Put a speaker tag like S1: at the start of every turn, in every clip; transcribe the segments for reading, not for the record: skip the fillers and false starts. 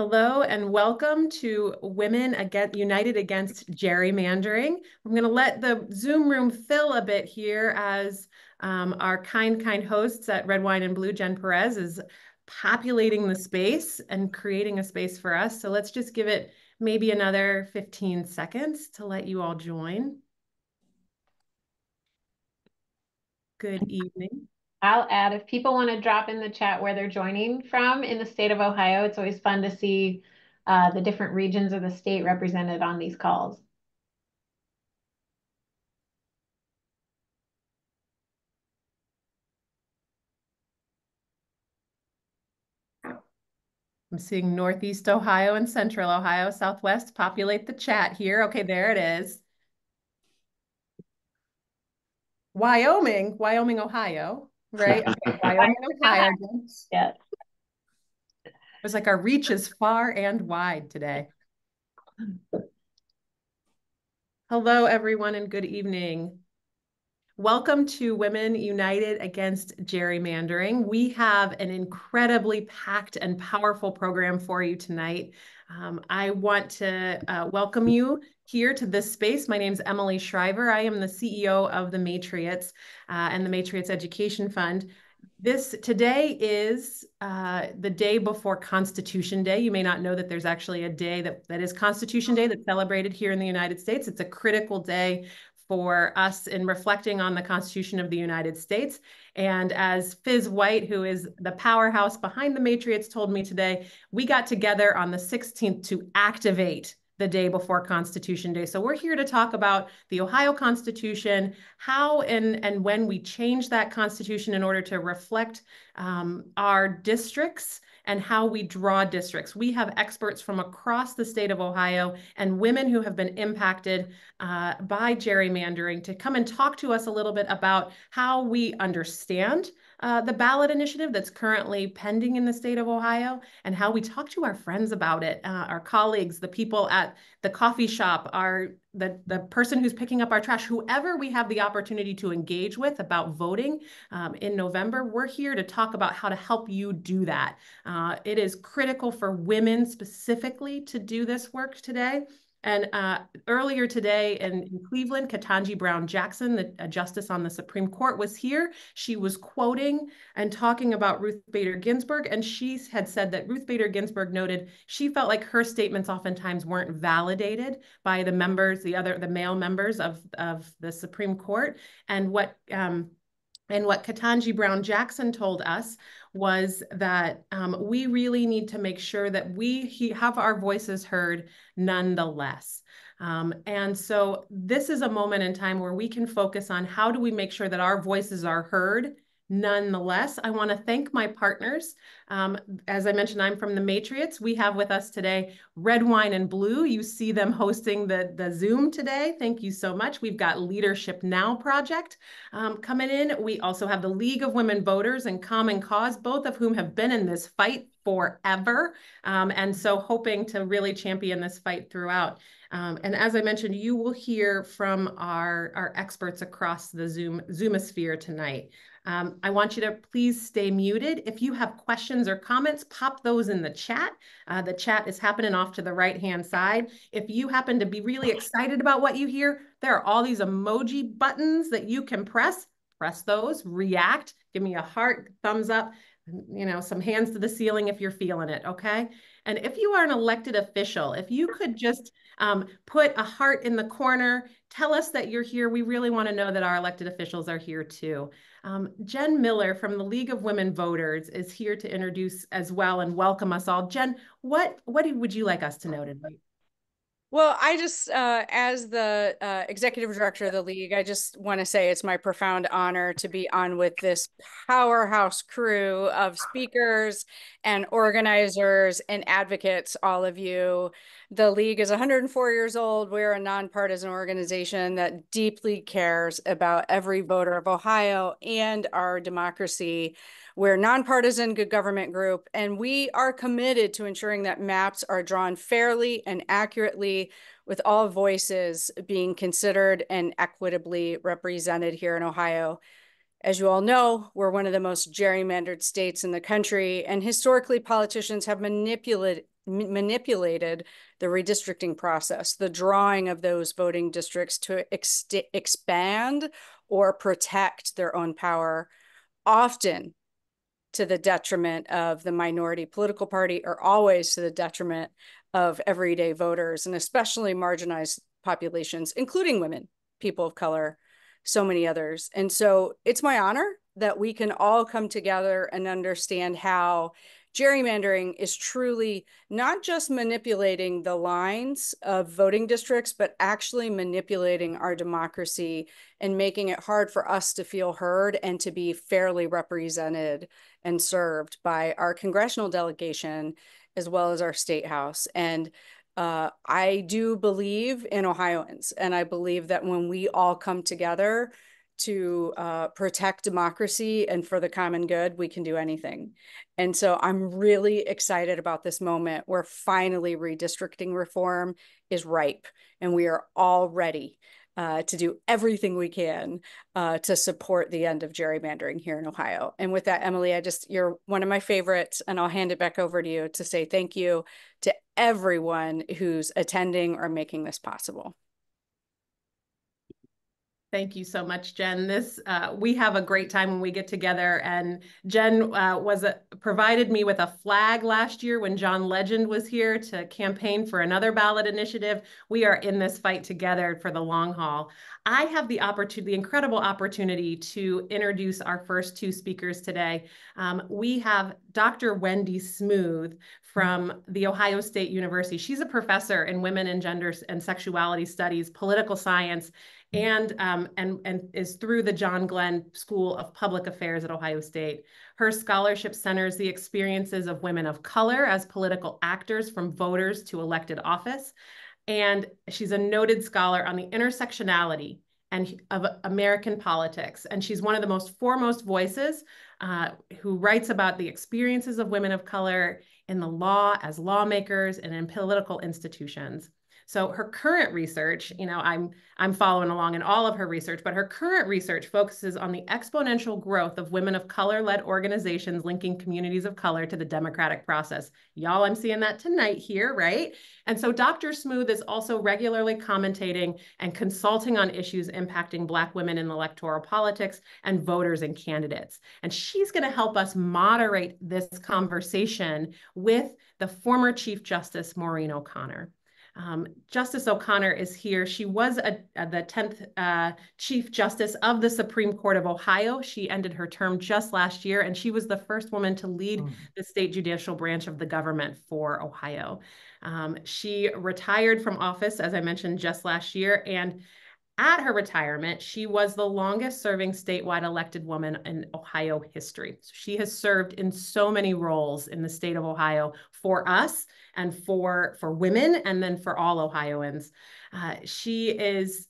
S1: Hello and welcome to United Against Gerrymandering. I'm going to let the Zoom room fill a bit here as our kind hosts at Red Wine and Blue, Jen Perez, is populating the space and creating a space for us. So let's just give it maybe another 15 seconds to let you all join. Good evening.
S2: I'll add, if people want to drop in the chat where they're joining from in the state of Ohio, it's always fun to see the different regions of the state represented on these calls.
S1: I'm seeing Northeast Ohio and Central Ohio, Southwest populate the chat here. Okay, there it is. Wyoming, Ohio, right? Okay, Wyoming, Ohio.
S2: Yeah.
S1: It was like our reach is far and wide today. Hello, everyone, and good evening. Welcome to Women United Against Gerrymandering. We have an incredibly packed and powerful program for you tonight. I want to welcome you here to this space. My name is Emily Shriver. I am the CEO of the Matriots and the Matriots Education Fund. Today is the day before Constitution Day. You may not know that there's actually a day that is Constitution Day that's celebrated here in the United States. It's a critical day for us in reflecting on the Constitution of the United States. And as Fizz White, who is the powerhouse behind the Matriots, told me today, we got together on the 16th to activate the day before Constitution Day. So we're here to talk about the Ohio Constitution, how and when we change that Constitution in order to reflect our districts and how we draw districts. We have experts from across the state of Ohio and women who have been impacted by gerrymandering to come and talk to us a little bit about how we understand the ballot initiative that's currently pending in the state of Ohio and how we talk to our friends about it, our colleagues, the people at the coffee shop, the person who's picking up our trash, whoever we have the opportunity to engage with about voting in November. We're here to talk about how to help you do that. It is critical for women specifically to do this work today. And earlier today in Cleveland, Ketanji Brown Jackson, a justice on the Supreme Court, was here. She was quoting and talking about Ruth Bader Ginsburg, and she had said that Ruth Bader Ginsburg noted she felt like her statements oftentimes weren't validated by the members, the male members of the Supreme Court, and what Ketanji Brown Jackson told us was that we really need to make sure that we have our voices heard nonetheless. And so this is a moment in time where we can focus on how do we make sure that our voices are heard nonetheless. I want to thank my partners. As I mentioned, I'm from the Matriots. We have with us today Red Wine and Blue. You see them hosting the Zoom today. Thank you so much. We've got Leadership Now Project coming in. We also have the League of Women Voters and Common Cause, both of whom have been in this fight forever. And so hoping to really champion this fight throughout. And as I mentioned, you will hear from our experts across the Zoomosphere tonight. I want you to please stay muted. If you have questions or comments, pop those in the chat. The chat is happening off to the right-hand side. If you happen to be really excited about what you hear, there are all these emoji buttons that you can press. Press those, react, give me a heart, thumbs up, some hands to the ceiling if you're feeling it, okay? And if you are an elected official, if you could just put a heart in the corner, tell us that you're here. We really want to know that our elected officials are here too. Jen Miller from the League of Women Voters is here to introduce as well and welcome us all. Jen, what would you like us to know tonight?
S3: Well, I just, as the executive director of the league, I just want to say it's my profound honor to be on with this powerhouse crew of speakers and organizers and advocates, all of you. The league is 104 years old. We're a nonpartisan organization that deeply cares about every voter of Ohio and our democracy. We're a nonpartisan good government group, and we are committed to ensuring that maps are drawn fairly and accurately, with all voices being considered and equitably represented here in Ohio. As you all know, we're one of the most gerrymandered states in the country, and historically politicians have manipulated manipulated the redistricting process, the drawing of those voting districts to expand or protect their own power, often to the detriment of the minority political party, or always to the detriment of everyday voters, and especially marginalized populations, including women, people of color, so many others. And so it's my honor that we can all come together and understand how gerrymandering is truly not just manipulating the lines of voting districts, but actually manipulating our democracy and making it hard for us to feel heard and to be fairly represented and served by our congressional delegation as well as our state house. And I do believe in Ohioans, and I believe that when we all come together to protect democracy and for the common good, we can do anything. And so I'm really excited about this moment where finally redistricting reform is ripe, and we are all ready to do everything we can to support the end of gerrymandering here in Ohio. And with that, Emily, you're one of my favorites, and I'll hand it back over to you to say thank you to everyone who's attending or making this possible.
S1: Thank you so much, Jen. We have a great time when we get together, and Jen provided me with a flag last year when John Legend was here to campaign for another ballot initiative. We are in this fight together for the long haul. I have the incredible opportunity to introduce our first two speakers today. We have Dr. Wendy Smooth from The Ohio State University. She's a professor in women and gender and sexuality studies, political science, and is through the John Glenn School of Public Affairs at Ohio State. Her scholarship centers the experiences of women of color as political actors from voters to elected office. And she's a noted scholar on the intersectionality of American politics. And she's one of the most foremost voices who writes about the experiences of women of color in the law, as lawmakers, and in political institutions. So her current research, I'm following along in all of her research, but her current research focuses on the exponential growth of women of color-led organizations linking communities of color to the democratic process. Y'all, I'm seeing that tonight here, right? And so Dr. Smooth is also regularly commentating and consulting on issues impacting Black women in electoral politics and voters and candidates. And she's going to help us moderate this conversation with the former Chief Justice Maureen O'Connor. Justice O'Connor is here. She was the 10th Chief Justice of the Supreme Court of Ohio. She ended her term just last year, and she was the first woman to lead the state judicial branch of the government for Ohio. She retired from office, as I mentioned, just last year, and at her retirement, she was the longest serving statewide elected woman in Ohio history. So she has served in so many roles in the state of Ohio for us and for women, and then for all Ohioans. She is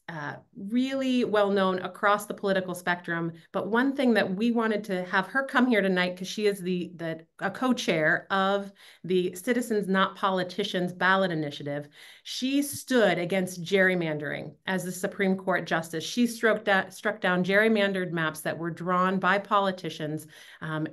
S1: really well known across the political spectrum, but one thing that we wanted to have her come here tonight, because she is a co-chair of the Citizens Not Politicians ballot initiative. She stood against gerrymandering as the Supreme Court justice. She struck down gerrymandered maps that were drawn by politicians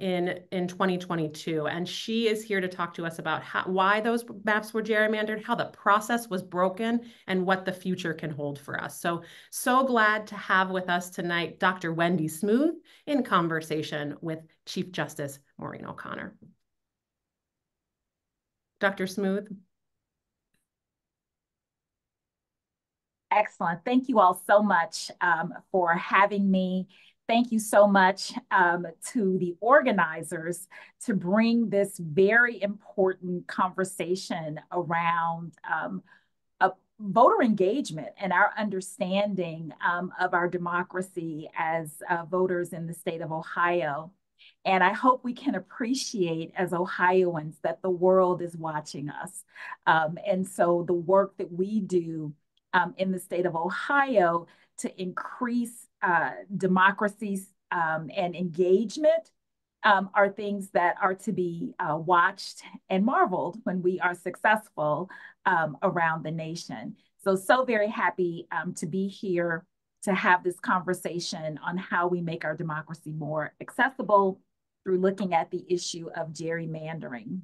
S1: in 2022. And she is here to talk to us about why those maps were gerrymandered, how the process was broken, and what the future can hold for us. So glad to have with us tonight Dr. Wendy Smooth in conversation with Chief Justice Maureen O'Connor. Dr. Smooth.
S4: Excellent. Thank you all so much for having me. Thank you so much to the organizers to bring this very important conversation around voter engagement and our understanding of our democracy as voters in the state of Ohio. And I hope we can appreciate as Ohioans that the world is watching us. And so the work that we do in the state of Ohio to increase democracies and engagement are things that are to be watched and marveled when we are successful around the nation. So very happy to be here to have this conversation on how we make our democracy more accessible through looking at the issue of gerrymandering.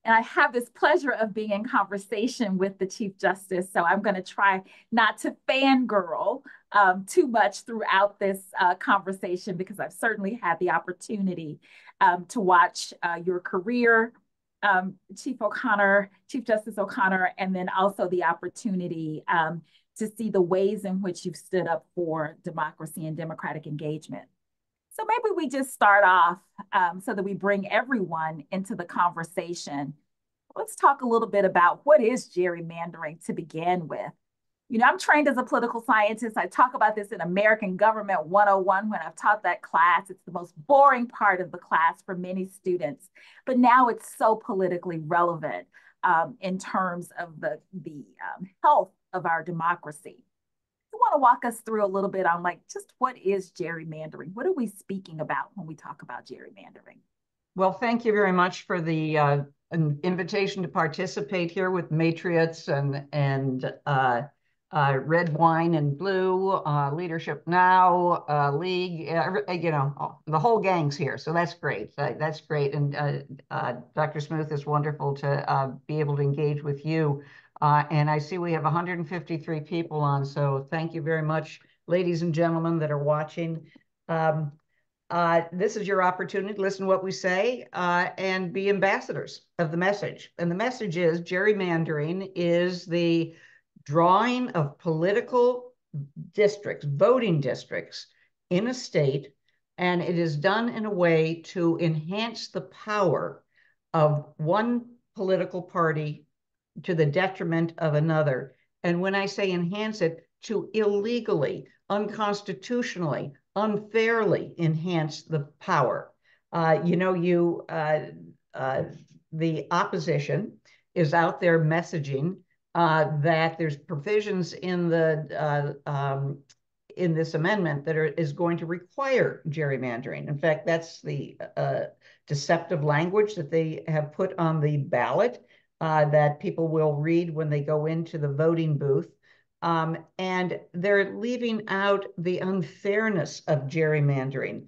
S4: And I have this pleasure of being in conversation with the Chief Justice. So I'm going to try not to fangirl too much throughout this conversation, because I've certainly had the opportunity to watch your career, Chief Justice O'Connor, and then also the opportunity to see the ways in which you've stood up for democracy and democratic engagement. So maybe we just start off so that we bring everyone into the conversation. Let's talk a little bit about what is gerrymandering to begin with. You know, I'm trained as a political scientist. I talk about this in American Government 101 when I've taught that class. It's the most boring part of the class for many students, but now it's so politically relevant in terms of the health of our democracy. You want to walk us through a little bit on like just what is gerrymandering? What are we speaking about when we talk about gerrymandering?
S5: Well, thank you very much for the an invitation to participate here with Matriots and Red Wine and Blue, Leadership Now, League, you know, the whole gang's here. So that's great. That's great. And Dr. Smoot, it's wonderful to be able to engage with you. And I see we have 153 people on. So thank you very much, ladies and gentlemen that are watching. This is your opportunity to listen to what we say and be ambassadors of the message. And the message is gerrymandering is the drawing of political districts, voting districts in a state, and it is done in a way to enhance the power of one political party to the detriment of another. And when I say enhance it, to illegally, unconstitutionally, unfairly enhance the power. You know, the opposition is out there messaging that there's provisions in the in this amendment that is going to require gerrymandering. In fact, that's the deceptive language that they have put on the ballot that people will read when they go into the voting booth. And they're leaving out the unfairness of gerrymandering.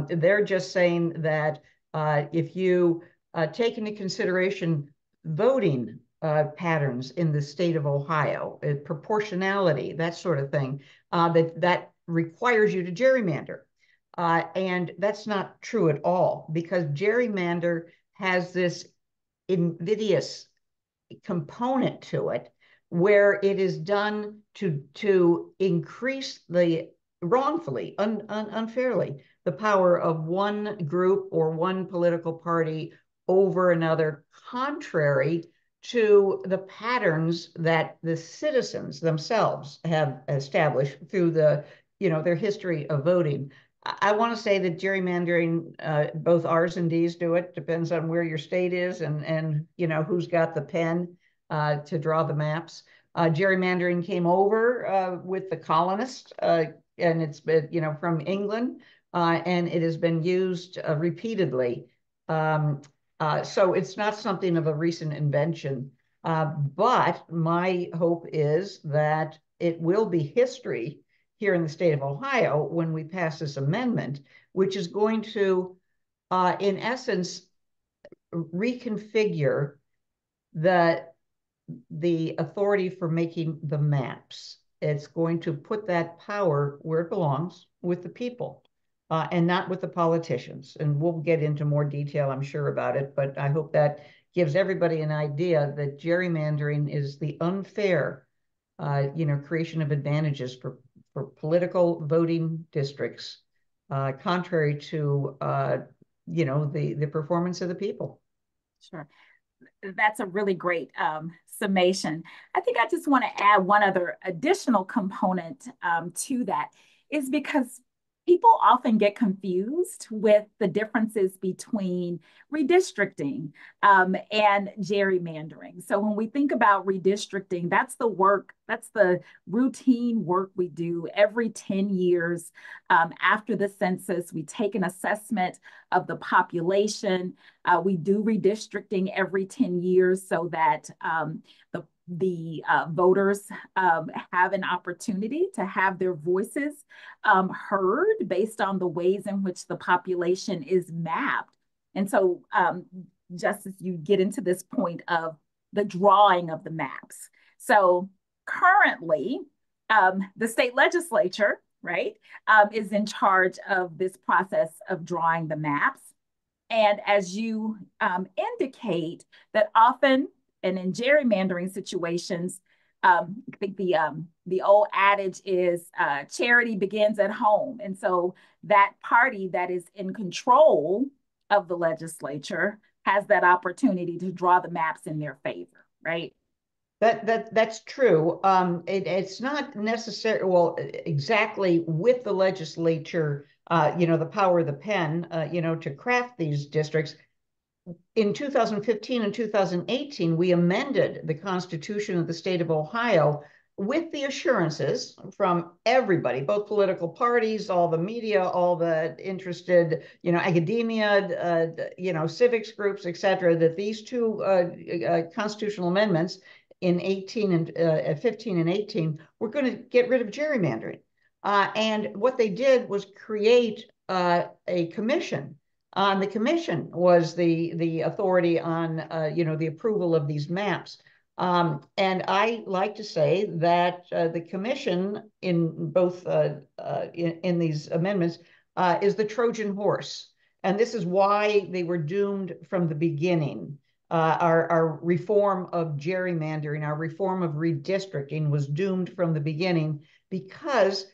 S5: They're just saying that if you take into consideration voting patterns in the state of Ohio, proportionality, that sort of thing, that requires you to gerrymander. And that's not true at all, because gerrymander has this invidious component to it where it is done to increase the wrongfully, unfairly, the power of one group or one political party over another, contrary to the patterns that the citizens themselves have established through the, you know, their history of voting. I want to say that gerrymandering, both R's and D's do it, depends on where your state is and you know, who's got the pen to draw the maps. Gerrymandering came over with the colonists, and it's been, you know, from England, and it has been used repeatedly. So it's not something of a recent invention, but my hope is that it will be history here in the state of Ohio when we pass this amendment, which is going to, in essence, reconfigure the authority for making the maps. It's going to put that power where it belongs, with the people, and not with the politicians. And we'll get into more detail, I'm sure, about it, but I hope that gives everybody an idea that gerrymandering is the unfair, you know, creation of advantages for political voting districts, contrary to, you know, the performance of the people.
S4: Sure. That's a really great summation. I think I just want to add one other additional component to that, is because people often get confused with the differences between redistricting and gerrymandering. So when we think about redistricting, that's the work, that's the routine work we do every 10 years after the census. We take an assessment of the population. We do redistricting every 10 years so that the voters have an opportunity to have their voices heard based on the ways in which the population is mapped. And so just as you get into this point of the drawing of the maps. So currently, the state legislature, right, is in charge of this process of drawing the maps. And as you indicate, that often, and in gerrymandering situations, I think the old adage is charity begins at home. And so that party that is in control of the legislature has that opportunity to draw the maps in their favor, right?
S5: That's true. It's not necessary, well, exactly with the legislature, the power of the pen, to craft these districts. In 2015 and 2018, we amended the Constitution of the state of Ohio with the assurances from everybody, both political parties, all the media, all the interested, academia, civics groups, et cetera, that these two constitutional amendments in 18 and 15 and 18 were going to get rid of gerrymandering. And what they did was create a commission. The commission was the authority on the approval of these maps. And I like to say that the commission in both in these amendments is the Trojan horse. And this is why they were doomed from the beginning. Our reform of gerrymandering, our reform of redistricting was doomed from the beginning because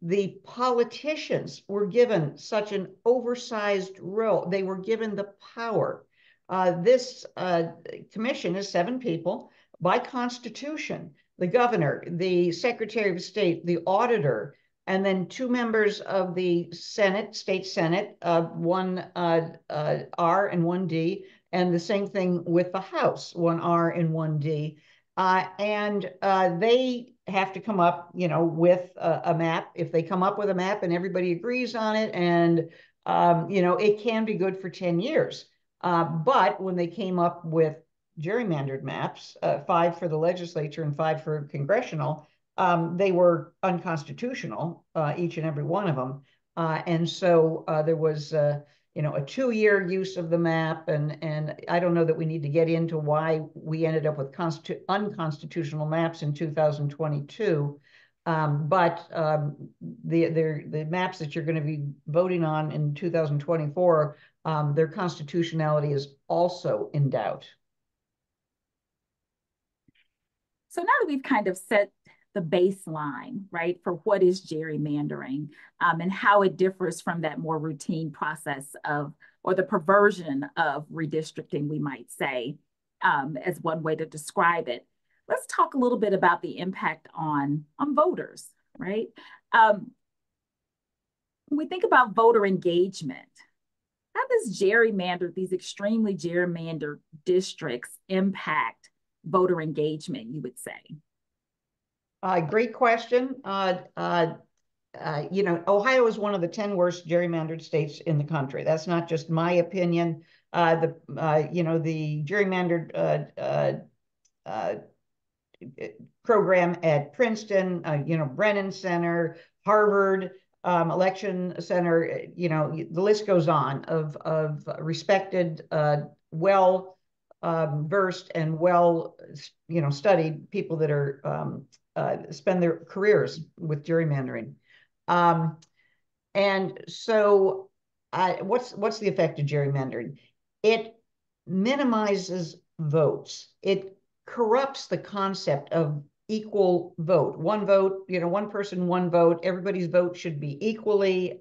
S5: the politicians were given such an oversized role. They were given the power. This commission is 7 people by constitution: the governor, the secretary of state, the auditor, and then 2 members of the Senate, state Senate, 1 R and 1 D, and the same thing with the House, 1 R and 1 D. And they have to come up, with a map. If they come up with a map and everybody agrees on it, and it can be good for 10 years. But when they came up with gerrymandered maps, 5 for the legislature and 5 for congressional, they were unconstitutional, each and every one of them. And so there was a 2-year use of the map, and I don't know that we need to get into why we ended up with unconstitutional maps in 2022. But the maps that you're going to be voting on in 2024, their constitutionality is also in doubt.
S4: So now that we've kind of set the baseline, right, for what is gerrymandering and how it differs from that more routine process of, or the perversion of redistricting, we might say, as one way to describe it. Let's talk a little bit about the impact on voters, right? When we think about voter engagement, how does these extremely gerrymandered districts impact voter engagement, you would say?
S5: Great question. Ohio is one of the 10 worst gerrymandered states in the country. That's not just my opinion. The gerrymandered program at Princeton, Brennan Center, Harvard, Election Center, the list goes on of respected, well versed and well, studied people that are spend their careers with gerrymandering. And so what's the effect of gerrymandering? It minimizes votes. It corrupts the concept of equal vote. One vote, one person, one vote. Everybody's vote should be equally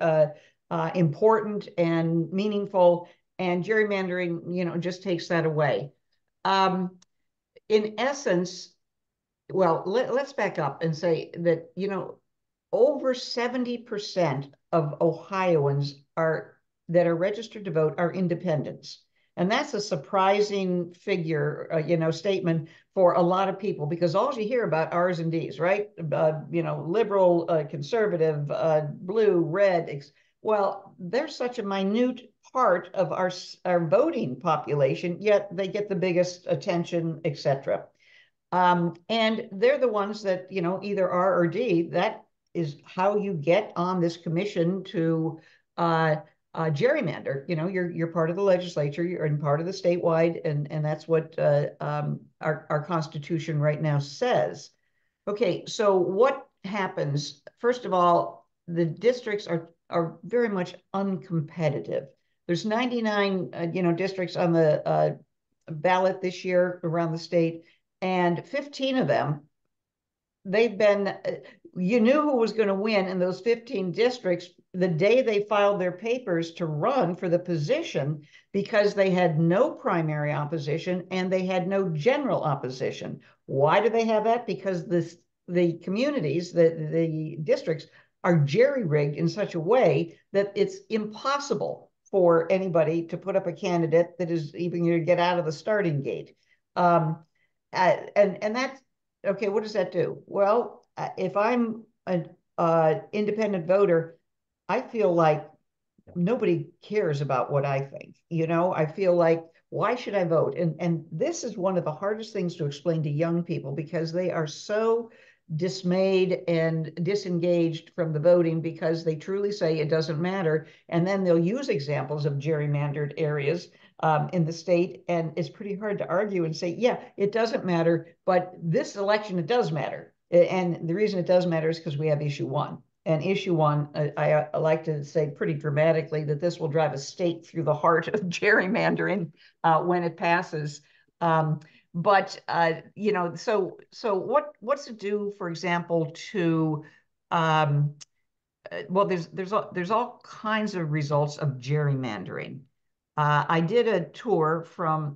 S5: important and meaningful. And gerrymandering, just takes that away. In essence, well, let's back up and say that, over 70% of Ohioans that are registered to vote are independents. And that's a surprising figure, statement for a lot of people, because all you hear about R's and D's, right? Liberal, conservative, blue, red. Well, they're such a minute part of our voting population, yet they get the biggest attention, et cetera. And they're the ones that, either R or D. That is how you get on this commission to gerrymander. You're part of the legislature, you're in part of the statewide, and that's what our Constitution right now says. Okay, so what happens? First of all, the districts are very much uncompetitive. There's 99 districts on the ballot this year around the state, and 15 of them they've been, you knew who was going to win in those 15 districts the day they filed their papers to run for the position, because they had no primary opposition and they had no general opposition. Why do they have that? Because the communities, the districts are jerry-rigged in such a way that it's impossible for anybody to put up a candidate that is even going to get out of the starting gate. And that's okay. What does that do? Well, if I'm an independent voter, I feel like nobody cares about what I think. I feel like, why should I vote? And this is one of the hardest things to explain to young people, because they are so dismayed and disengaged from the voting, because they truly say it doesn't matter. And then they'll use examples of gerrymandered areas in the state. And it's pretty hard to argue and say, yeah, it doesn't matter, but this election, it does matter. And the reason it does matter is because we have issue one. And issue one, I like to say pretty dramatically that this will drive a stake through the heart of gerrymandering when it passes. But what's it do, for example, to well, there's all kinds of results of gerrymandering. I did a tour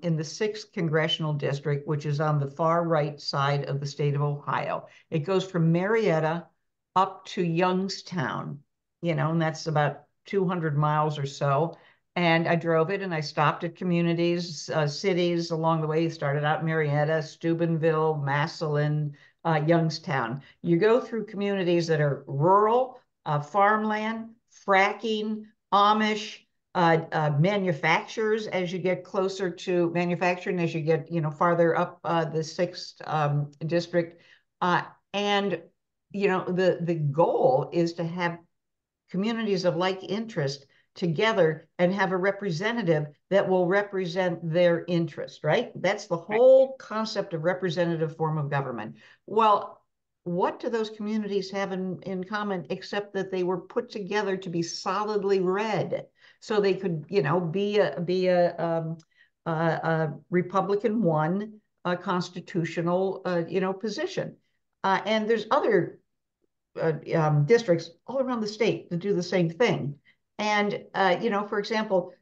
S5: in the 6th congressional district, which is on the far right side of the state of Ohio. It goes from Marietta up to Youngstown, and that's about 200 miles or so. And I drove it, and I stopped at communities, cities along the way. Started out in Marietta, Steubenville, Massillon, Youngstown. You go through communities that are rural, farmland, fracking, Amish, manufacturers as you get closer to manufacturing, as you get farther up the 6th district, and the goal is to have communities of like interest together and have a representative that will represent their interest, right? That's the whole concept of representative form of government. Well, what do those communities have in common, except that they were put together to be solidly red, so they could, be a Republican won constitutional, position. And there's other districts all around the state that do the same thing. And, for example,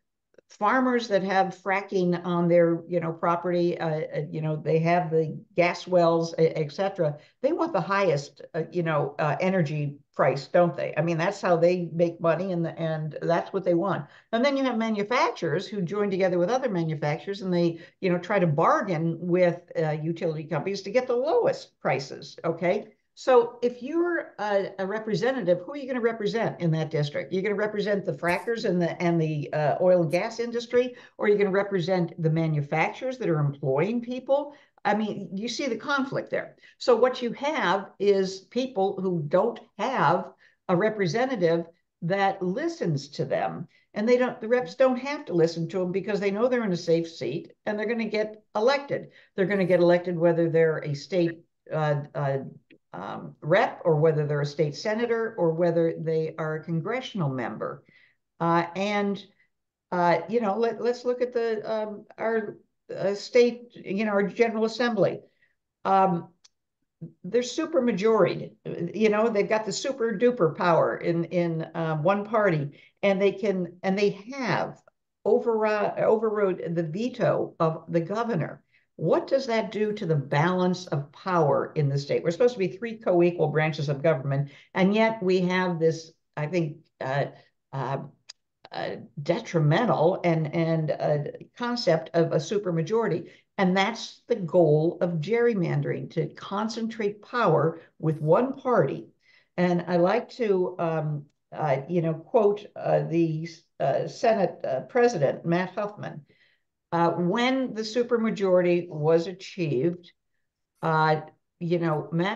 S5: farmers that have fracking on their, property, they have the gas wells, et cetera. They want the highest, energy price, don't they? I mean, that's how they make money, and that's what they want. And then you have manufacturers who join together with other manufacturers, and they, try to bargain with utility companies to get the lowest prices. Okay. So if you're a representative, who are you going to represent in that district? You're going to represent the frackers and the oil and gas industry, or are you going to represent the manufacturers that are employing people? I mean, you see the conflict there. So what you have is people who don't have a representative that listens to them. And the reps don't have to listen to them, because they know they're in a safe seat and they're going to get elected. They're going to get elected whether they're a state rep, or whether they're a state senator, or whether they are a congressional member. Let's look at our state, our General Assembly. They're super majority. They've got the super duper power in one party, and they have overrode the veto of the governor. What does that do to the balance of power in the state? We're supposed to be 3 co-equal branches of government, and yet we have this, I think, detrimental and concept of a supermajority. And that's the goal of gerrymandering, to concentrate power with one party. And I like to, quote the Senate President, Matt Huffman. When the supermajority was achieved, Matt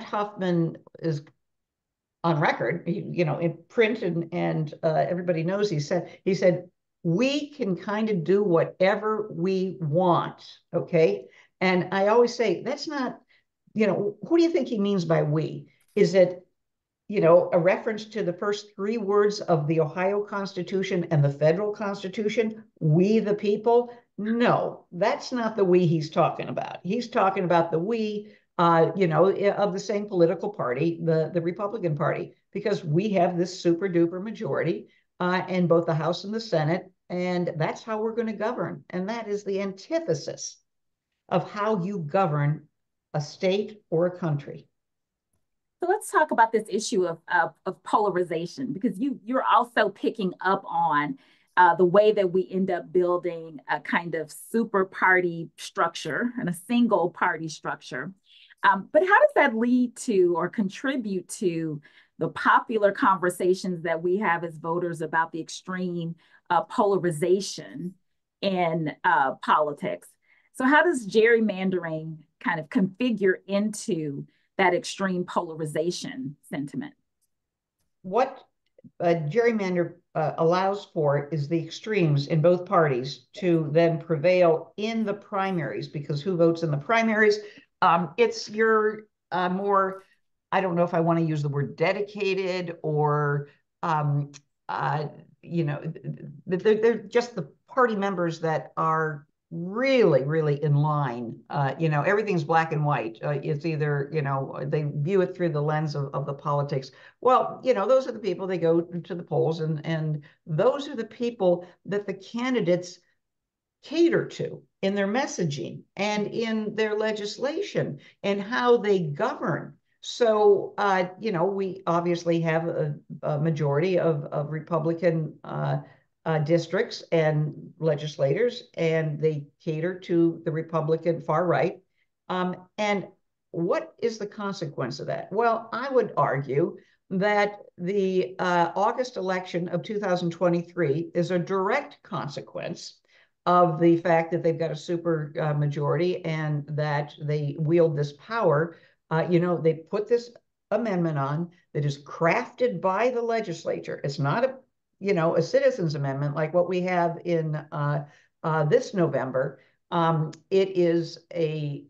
S5: Huffman is on record, in print, and everybody knows he said, we can kind of do whatever we want, okay? And I always say, that's not, who do you think he means by we? Is it, a reference to the first three words of the Ohio Constitution and the federal Constitution, we the people? No, that's not the we he's talking about. He's talking about the we, of the same political party, the Republican Party, because we have this super duper majority in both the House and the Senate, and that's how we're going to govern. And that is the antithesis of how you govern a state or a country.
S4: So let's talk about this issue of polarization, because you're also picking up on the way that we end up building a kind of super party structure and a single party structure. But how does that lead to or contribute to the popular conversations that we have as voters about the extreme polarization in politics? So how does gerrymandering kind of configure into that extreme polarization sentiment?
S5: What gerrymander allows for is the extremes in both parties to then prevail in the primaries, because who votes in the primaries? It's your more, I don't know if I want to use the word dedicated or, they're just the party members that are really, really in line. Everything's black and white. It's either, they view it through the lens of the politics. Well, those are the people, they go to the polls, and those are the people that the candidates cater to in their messaging and in their legislation and how they govern. So, we obviously have a majority of Republican districts and legislators, and they cater to the Republican far right. And what is the consequence of that? Well, I would argue that the August election of 2023 is a direct consequence of the fact that they've got a super majority and that they wield this power. They put this amendment on that is crafted by the legislature. It's not a citizens amendment like what we have in this November. It is a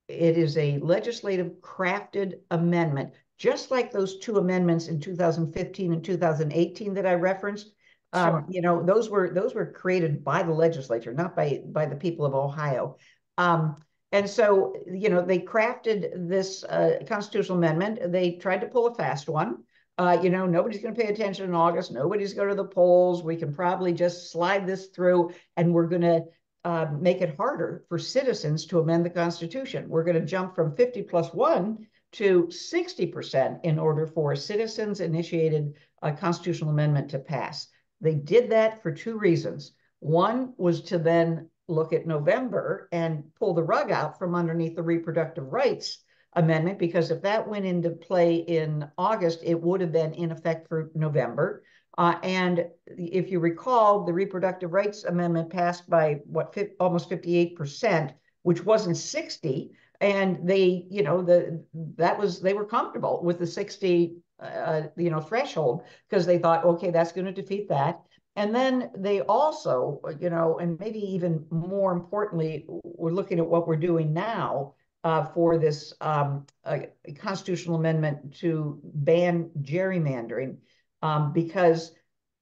S5: legislative crafted amendment, just like those two amendments in 2015 and 2018 that I referenced.
S4: Sure.
S5: Those were created by the legislature, not by the people of Ohio. And so, they crafted this constitutional amendment. They tried to pull a fast one. Nobody's going to pay attention in August. Nobody's going to the polls. We can probably just slide this through, and we're going to make it harder for citizens to amend the Constitution. We're going to jump from 50+1 to 60% in order for a citizens-initiated constitutional amendment to pass. They did that for two reasons. One was to then look at November and pull the rug out from underneath the reproductive rights amendment, because if that went into play in August, it would have been in effect for November. And if you recall, the reproductive rights amendment passed by almost 58%, which wasn't 60. And they, they were comfortable with the 60 threshold, because they thought, okay, that's going to defeat that. And then they also, and maybe even more importantly, we're looking at what we're doing now for this constitutional amendment to ban gerrymandering, because,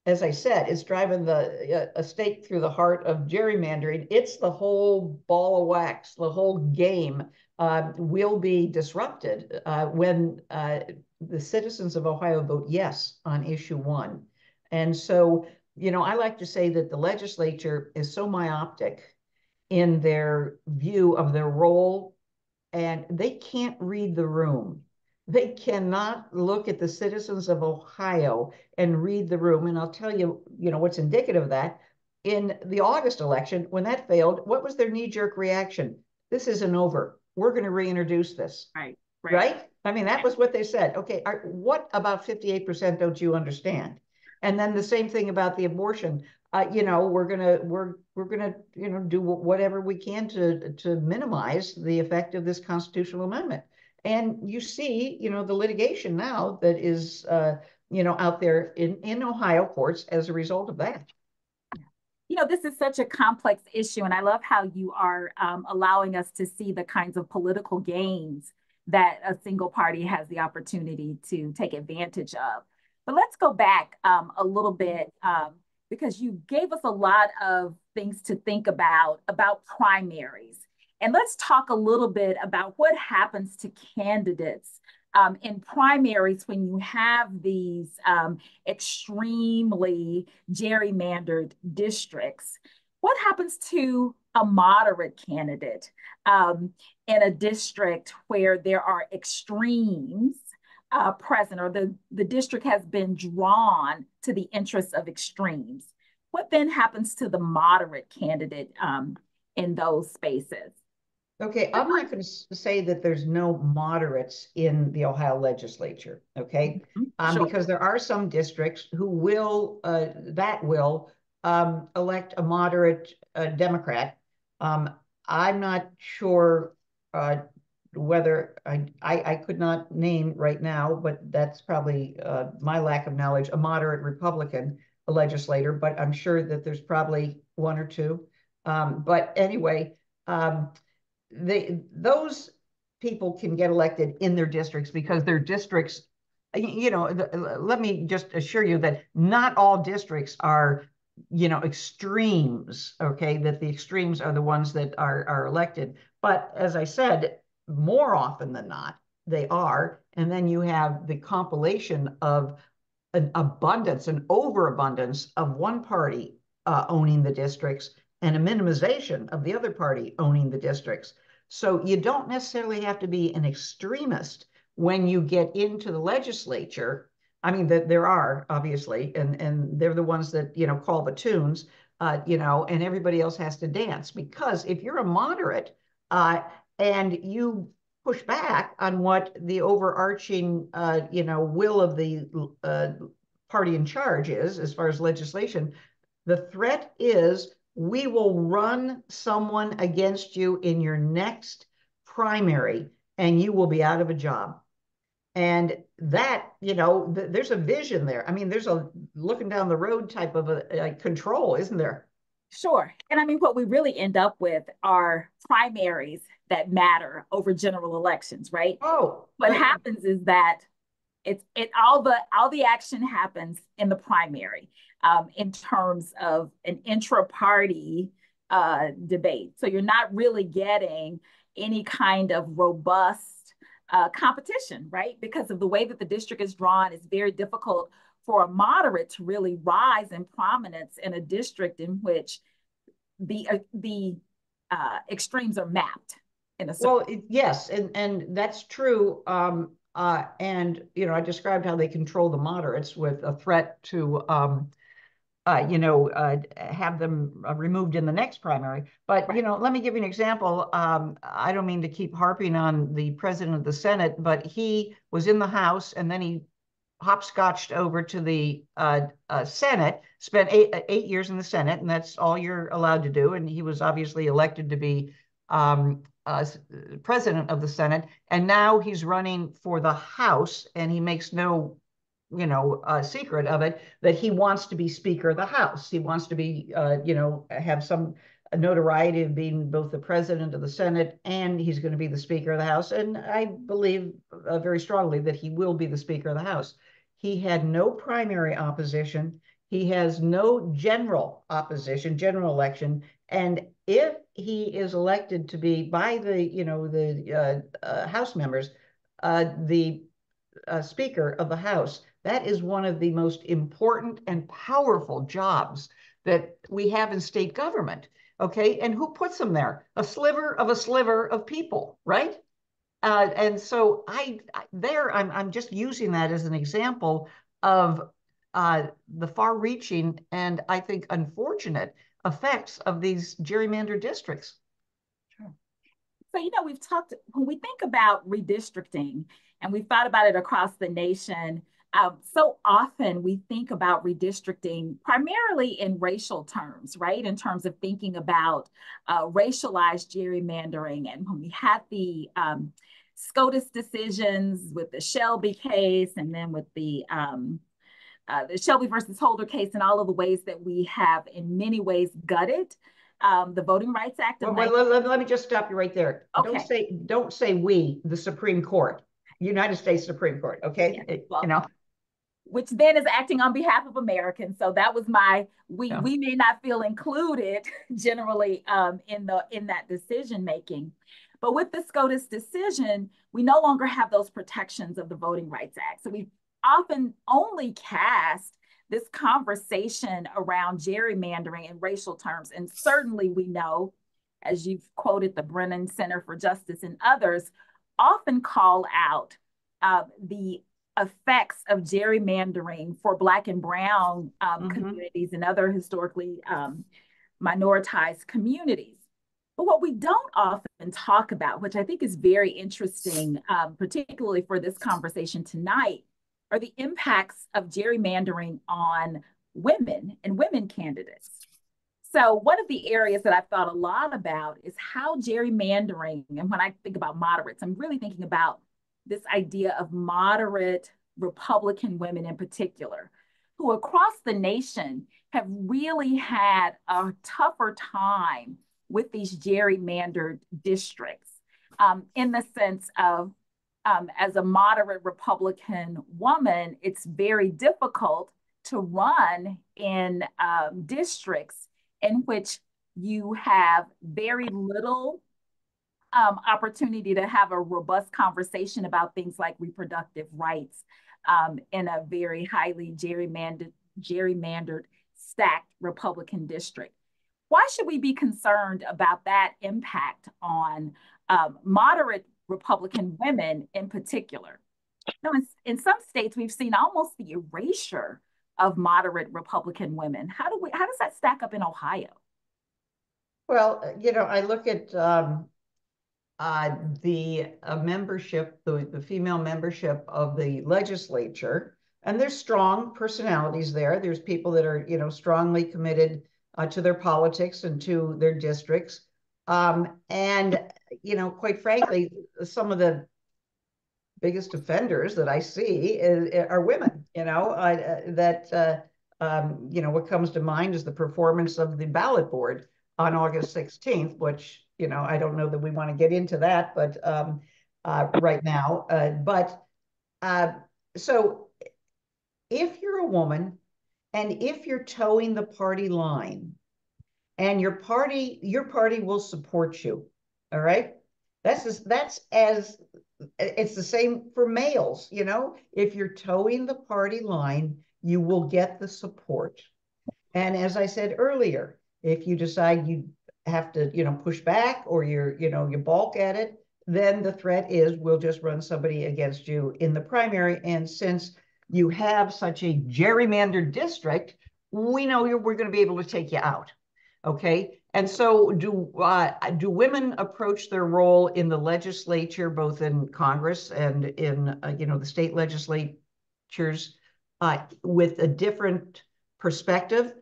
S5: as I said, it's driving a stake through the heart of gerrymandering. It's the whole ball of wax. The whole game will be disrupted when the citizens of Ohio vote yes on issue one. And so, I like to say that the legislature is so myopic in their view of their role, and they can't read the room. They cannot look at the citizens of Ohio and read the room. And I'll tell you, what's indicative of that. In the August election, when that failed, what was their knee-jerk reaction? This isn't over. We're going to reintroduce this. Right? I mean, that was what they said. Okay, what about 58% don't you understand? And then the same thing about the abortion. We're gonna do whatever we can to minimize the effect of this constitutional amendment. And you see, the litigation now that is, out there in Ohio courts as a result of that.
S4: This is such a complex issue, and I love how you are allowing us to see the kinds of political gains that a single party has the opportunity to take advantage of. But let's go back a little bit because you gave us a lot of things to think about primaries. And let's talk a little bit about what happens to candidates in primaries when you have these extremely gerrymandered districts. What happens to a moderate candidate in a district where there are extremes present, or the district has been drawn to the interests of extremes? What then happens to the moderate candidate in those spaces?
S5: Okay, I'm not going to say that there's no moderates in the Ohio legislature, okay?
S4: Sure.
S5: Because there are some districts who will elect a moderate Democrat. I'm not sure whether I could not name right now, but that's probably my lack of knowledge, a moderate Republican legislator, but I'm sure that there's probably one or two. But anyway, those people can get elected in their districts because their districts, let me just assure you that not all districts are, extremes, okay, that the extremes are the ones that are elected. But as I said, more often than not, they are. And then you have the compilation of an abundance, an overabundance of one party owning the districts and a minimization of the other party owning the districts. So you don't necessarily have to be an extremist when you get into the legislature. I mean, that there are obviously, and they're the ones that, call the tunes, and everybody else has to dance. Because if you're a moderate and you push back on what the overarching, will of the party in charge is, as far as legislation, the threat is we will run someone against you in your next primary and you will be out of a job. And that, there's a vision there. I mean, there's a looking down the road type of a control, isn't there?
S4: Sure. And I mean, what we really end up with are primaries that matter over general elections, right?
S5: Oh,
S4: What happens is that all the action happens in the primary in terms of an intra-party debate. So you're not really getting any kind of robust competition, right? Because of the way that the district is drawn, it's very difficult for a moderate to really rise in prominence in a district in which the extremes are mapped in a certain.
S5: Well, yes, and that's true. And I described how they control the moderates with a threat to have them removed in the next primary. But
S4: Right.
S5: Let me give you an example. I don't mean to keep harping on the president of the Senate, but he was in the House and then he hopscotched over to the Senate, spent eight years in the Senate, and that's all you're allowed to do. And he was obviously elected to be president of the Senate. And now he's running for the House, and he makes no secret of it that he wants to be Speaker of the House. He wants to be, have some notoriety of being both the president of the Senate and he's going to be the Speaker of the House. And I believe very strongly that he will be the Speaker of the House. He had no primary opposition. He has no general opposition, general election. And if he is elected to be by the House members, the Speaker of the House, that is one of the most important and powerful jobs that we have in state government. Okay, and who puts them there? A sliver of people, right? And so I'm just using that as an example of the far-reaching and I think unfortunate effects of these gerrymandered districts.
S4: Sure. So, when we think about redistricting and we've thought about it across the nation, so often we think about redistricting primarily in racial terms, right? In terms of thinking about racialized gerrymandering. And when we had the SCOTUS decisions with the Shelby case, and then with the Shelby versus Holder case, and all of the ways that we have in many ways gutted the Voting Rights Act of
S5: let me just stop you right there.
S4: Okay.
S5: Don't say we, the Supreme Court, United States Supreme Court. Okay.
S4: Yeah. Well, which then is acting on behalf of Americans. So that was we may not feel included generally in that decision making. But with the SCOTUS decision, we no longer have those protections of the Voting Rights Act. So we often only cast this conversation around gerrymandering in racial terms. And certainly we know, as you've quoted the Brennan Center for Justice and others, often call out the effects of gerrymandering for Black and Brown communities and other historically minoritized communities. But what we don't often talk about, which I think is very interesting, particularly for this conversation tonight, are the impacts of gerrymandering on women and women candidates. So one of the areas that I've thought a lot about is how gerrymandering, and when I think about moderates, I'm really thinking about this idea of moderate Republican women in particular, who across the nation have really had a tougher time with these gerrymandered districts, in the sense of, as a moderate Republican woman, it's very difficult to run in districts in which you have very little opportunity to have a robust conversation about things like reproductive rights in a very highly gerrymandered, stacked Republican district. Why should we be concerned about that impact on moderate Republican women in particular? Now, in some states, we've seen almost the erasure of moderate Republican women. How does that stack up in Ohio?
S5: Well, I look at the membership, the female membership of the legislature, and there's strong personalities there. There's people that are, strongly committed to their politics and to their districts. And, quite frankly, some of the biggest offenders that I see are women, what comes to mind is the performance of the ballot board on August 16th, which, I don't know that we want to get into that, but right now. So if you're a woman and if you're towing the party line, and your party will support you, all right? That's it's the same for males, if you're towing the party line, you will get the support. And as I said earlier, if you decide you have to, push back, or you balk at it, then the threat is we'll just run somebody against you in the primary. And since you have such a gerrymandered district, we know we're going to be able to take you out. Okay. And so do women approach their role in the legislature, both in Congress and in, the state legislatures, with a different perspective?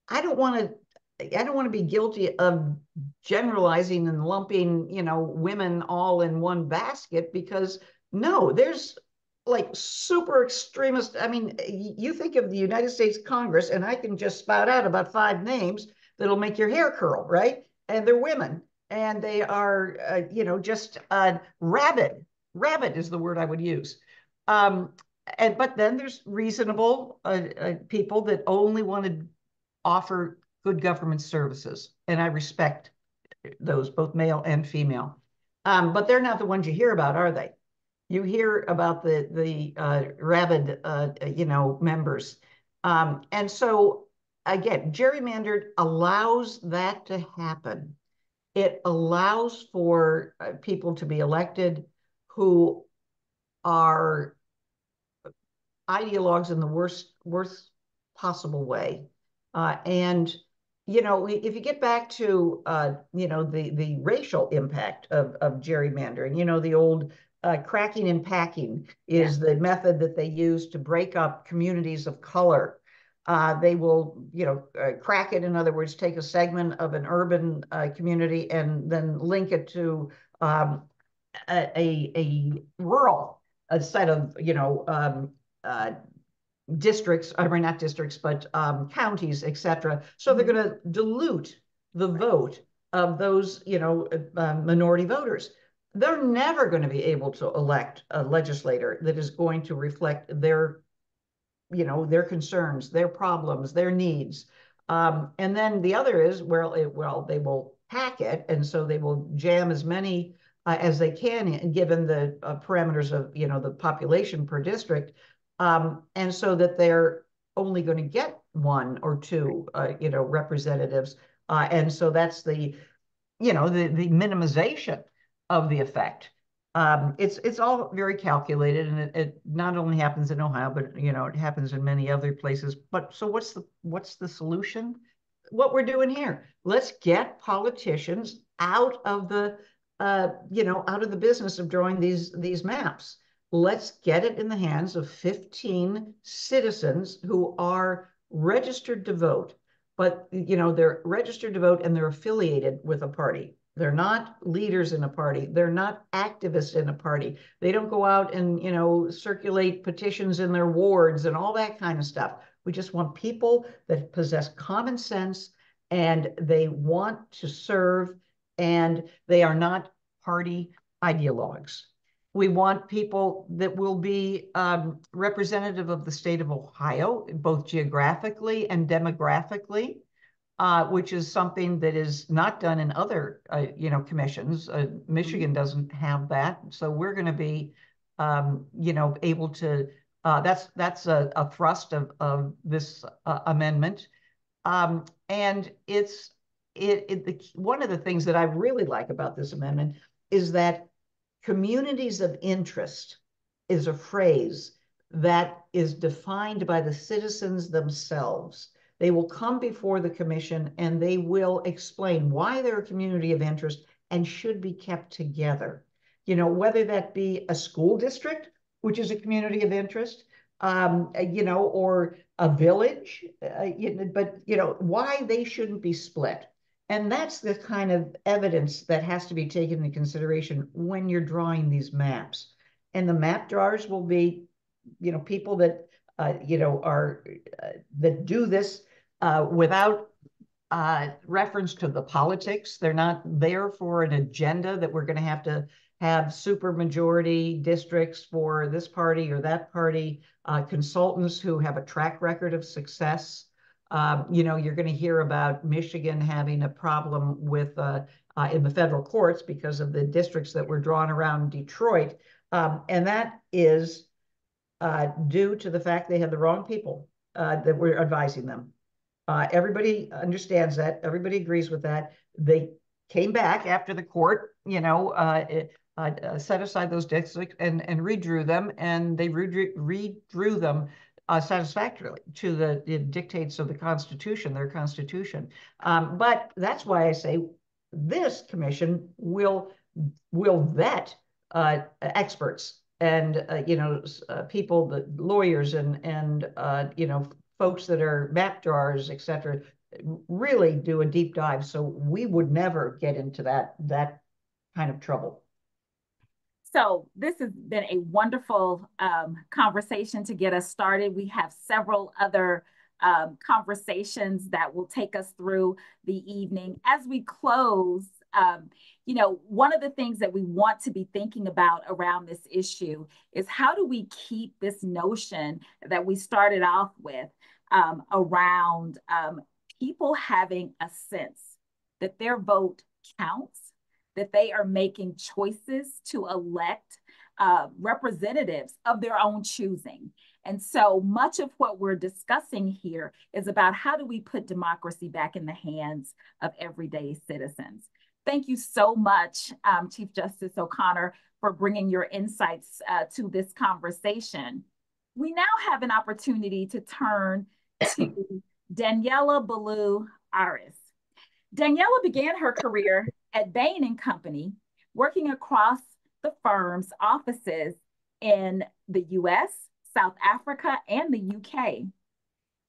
S5: I don't want to be guilty of generalizing and lumping, women all in one basket, because no, there's like super extremist. I mean, you think of the United States Congress, and I can just spout out about 5 names that'll make your hair curl, right? And they're women, and they are, just rabid. Rabid is the word I would use. But then there's reasonable people that only want to offer good government services, and I respect those, both male and female. But they're not the ones you hear about, are they? You hear about the rabid, members. And so, again, gerrymandered allows that to happen. It allows for people to be elected who are ideologues in the worst possible way. And, if you get back to, the racial impact of gerrymandering, the old cracking and packing is the method that they use to break up communities of color. They will, crack it. In other words, take a segment of an urban community and then link it to a rural a set of districts, I mean not districts, but counties, etc. So they're going to dilute the vote of those minority voters. They're never going to be able to elect a legislator that is going to reflect their their concerns, their problems, their needs. And then the other is, they will hack it, and so they will jam as many as they can, given the parameters of the population per district, and so that they're only going to get one or two representatives, and so that's the the minimization of the effect. It's all very calculated, and it not only happens in Ohio, but it happens in many other places. But so what's the solution? What we're doing here? Let's get politicians out of the out of the business of drawing these maps. Let's get it in the hands of 15 citizens who are registered to vote, but they're registered to vote and they're affiliated with a party. They're not leaders in a party. They're not activists in a party. They don't go out and circulate petitions in their wards and all that kind of stuff. We just want people that possess common sense and they want to serve, and they are not party ideologues. We want people that will be representative of the state of Ohio, both geographically and demographically, which is something that is not done in other, commissions. Michigan doesn't have that, so we're going to be, able to. That's a thrust of this amendment, and one of the things that I really like about this amendment is that communities of interest is a phrase that is defined by the citizens themselves. They will come before the commission and they will explain why they're a community of interest and should be kept together. Whether that be a school district, which is a community of interest, or a village, but why they shouldn't be split. And that's the kind of evidence that has to be taken into consideration when you're drawing these maps. And the map drawers will be, people that, that do this without reference to the politics. They're not there for an agenda that we're going to have super majority districts for this party or that party, consultants who have a track record of success. You're going to hear about Michigan having a problem with in the federal courts because of the districts that were drawn around Detroit. And that is due to the fact they had the wrong people that were advising them. Everybody understands that. Everybody agrees with that. They came back after the court, set aside those districts and redrew them, and they redrew them satisfactorily to the dictates of the Constitution, their Constitution. But that's why I say this commission will vet experts and people, the lawyers and folks that are map drawers, et cetera, really do a deep dive. So we would never get into that kind of trouble.
S4: So this has been a wonderful conversation to get us started. We have several other conversations that will take us through the evening. As we close, one of the things that we want to be thinking about around this issue is how do we keep this notion that we started off with around people having a sense that their vote counts, that they are making choices to elect representatives of their own choosing. And so much of what we're discussing here is about how do we put democracy back in the hands of everyday citizens. Thank you so much, Chief Justice O'Connor, for bringing your insights to this conversation. We now have an opportunity to turn to Daniela Ballou-Aris. Daniela began her career at Bain & Company, working across the firm's offices in the US, South Africa, and the UK.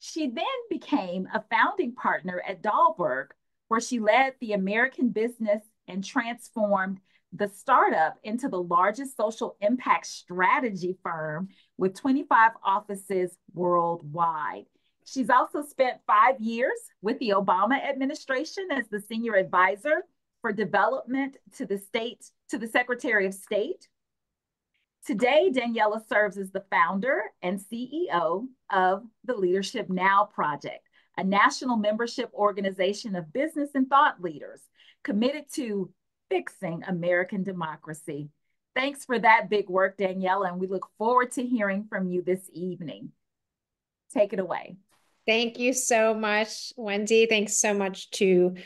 S4: She then became a founding partner at Dahlberg, where she led the American business and transformed the startup into the largest social impact strategy firm with 25 offices worldwide. She's also spent 5 years with the Obama administration as the senior advisor for development to the Secretary of State. Today, Daniela serves as the founder and CEO of the Leadership Now Project, a national membership organization of business and thought leaders committed to fixing American democracy. Thanks for that big work, Daniela, and we look forward to hearing from you this evening. Take it away.
S6: Thank you so much, Wendy. Thanks so much to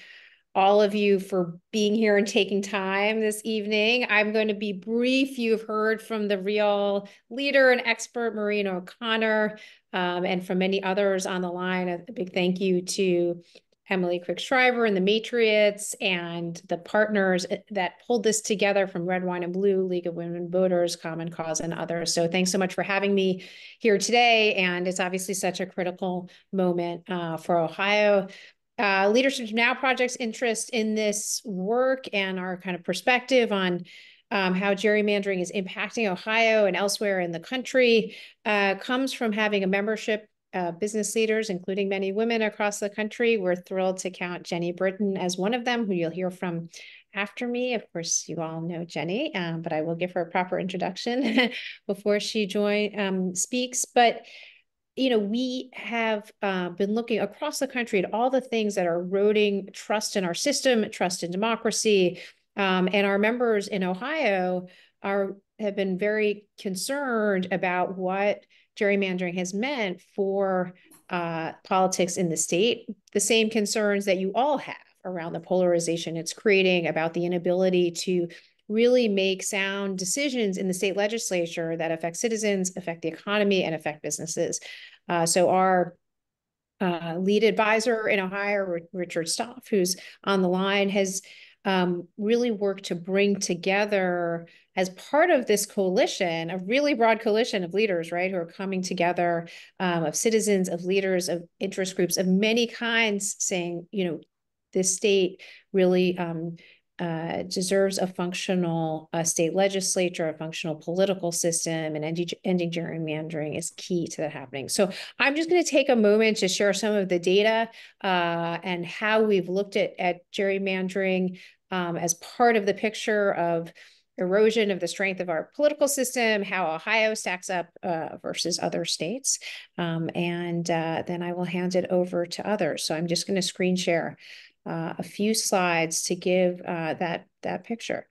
S6: all of you for being here and taking time this evening. I'm going to be brief. You've heard from the real leader and expert, Maureen O'Connor, and from many others on the line. A big thank you to Emily Quick-Shriver and the Matriots and the partners that pulled this together from Red, Wine, and Blue, League of Women Voters, Common Cause, and others. So thanks so much for having me here today. And it's obviously such a critical moment for Ohio. Leadership Now Project's interest in this work and our kind of perspective on how gerrymandering is impacting Ohio and elsewhere in the country comes from having a membership business leaders, including many women across the country. We're thrilled to count Jenny Britton as one of them, who you'll hear from after me. Of course, you all know Jenny, but I will give her a proper introduction before she speaks. But we have been looking across the country at all the things that are eroding trust in our system, trust in democracy, and our members in Ohio have been very concerned about what gerrymandering has meant for politics in the state. The same concerns that you all have around the polarization it's creating, about the inability to really make sound decisions in the state legislature that affect citizens, affect the economy, and affect businesses. So our lead advisor in Ohio, Richard Stoff, who's on the line, has really worked to bring together, as part of this coalition, a really broad coalition of leaders, right, who are coming together, of citizens, of leaders, of interest groups of many kinds, saying, this state really deserves a functional state legislature, a functional political system, and ending gerrymandering is key to that happening. So I'm just going to take a moment to share some of the data and how we've looked at gerrymandering as part of the picture of erosion of the strength of our political system, how Ohio stacks up versus other states. And then I will hand it over to others. So I'm just going to screen share a few slides to give that picture.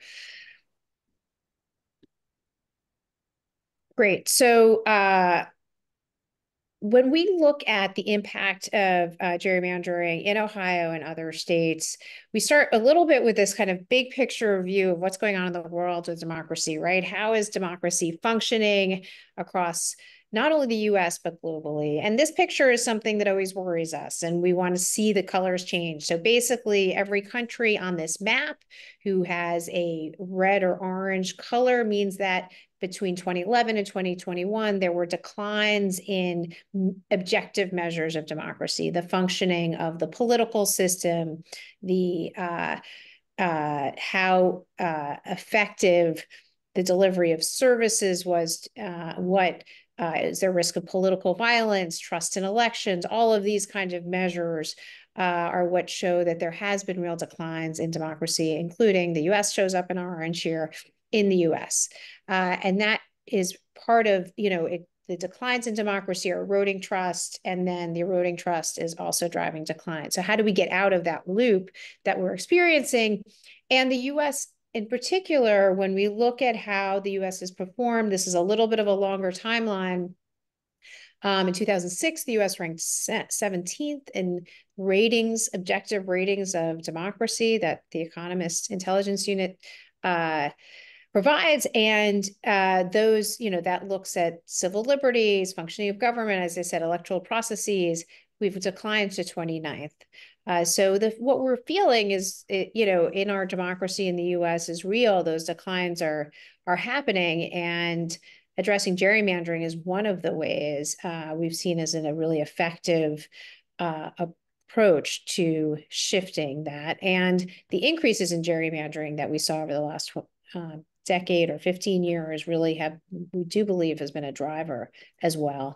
S6: Great. So when we look at the impact of gerrymandering in Ohio and other states, we start a little bit with this kind of big picture view of what's going on in the world with democracy, right? How is democracy functioning across not only the US, but globally? And this picture is something that always worries us, and we want to see the colors change. So basically, every country on this map who has a red or orange color means that between 2011 and 2021, there were declines in objective measures of democracy, the functioning of the political system, the how effective the delivery of services was, is there risk of political violence, trust in elections. All of these kinds of measures are what show that there has been real declines in democracy, including the US shows up in orange here in the US. And that is part of, the declines in democracy are eroding trust, and then the eroding trust is also driving decline. So how do we get out of that loop that we're experiencing? And the US in particular, when we look at how the US has performed, this is a little bit of a longer timeline. In 2006, the US ranked 17th in ratings, objective ratings of democracy that the Economist Intelligence Unit provides. And those, that looks at civil liberties, functioning of government, as I said, electoral processes. We've declined to 29th. So what we're feeling is, in our democracy in the US is real. Those declines are happening, and addressing gerrymandering is one of the ways we've seen as a really effective approach to shifting that. And the increases in gerrymandering that we saw over the last decade or 15 years really we do believe has been a driver as well.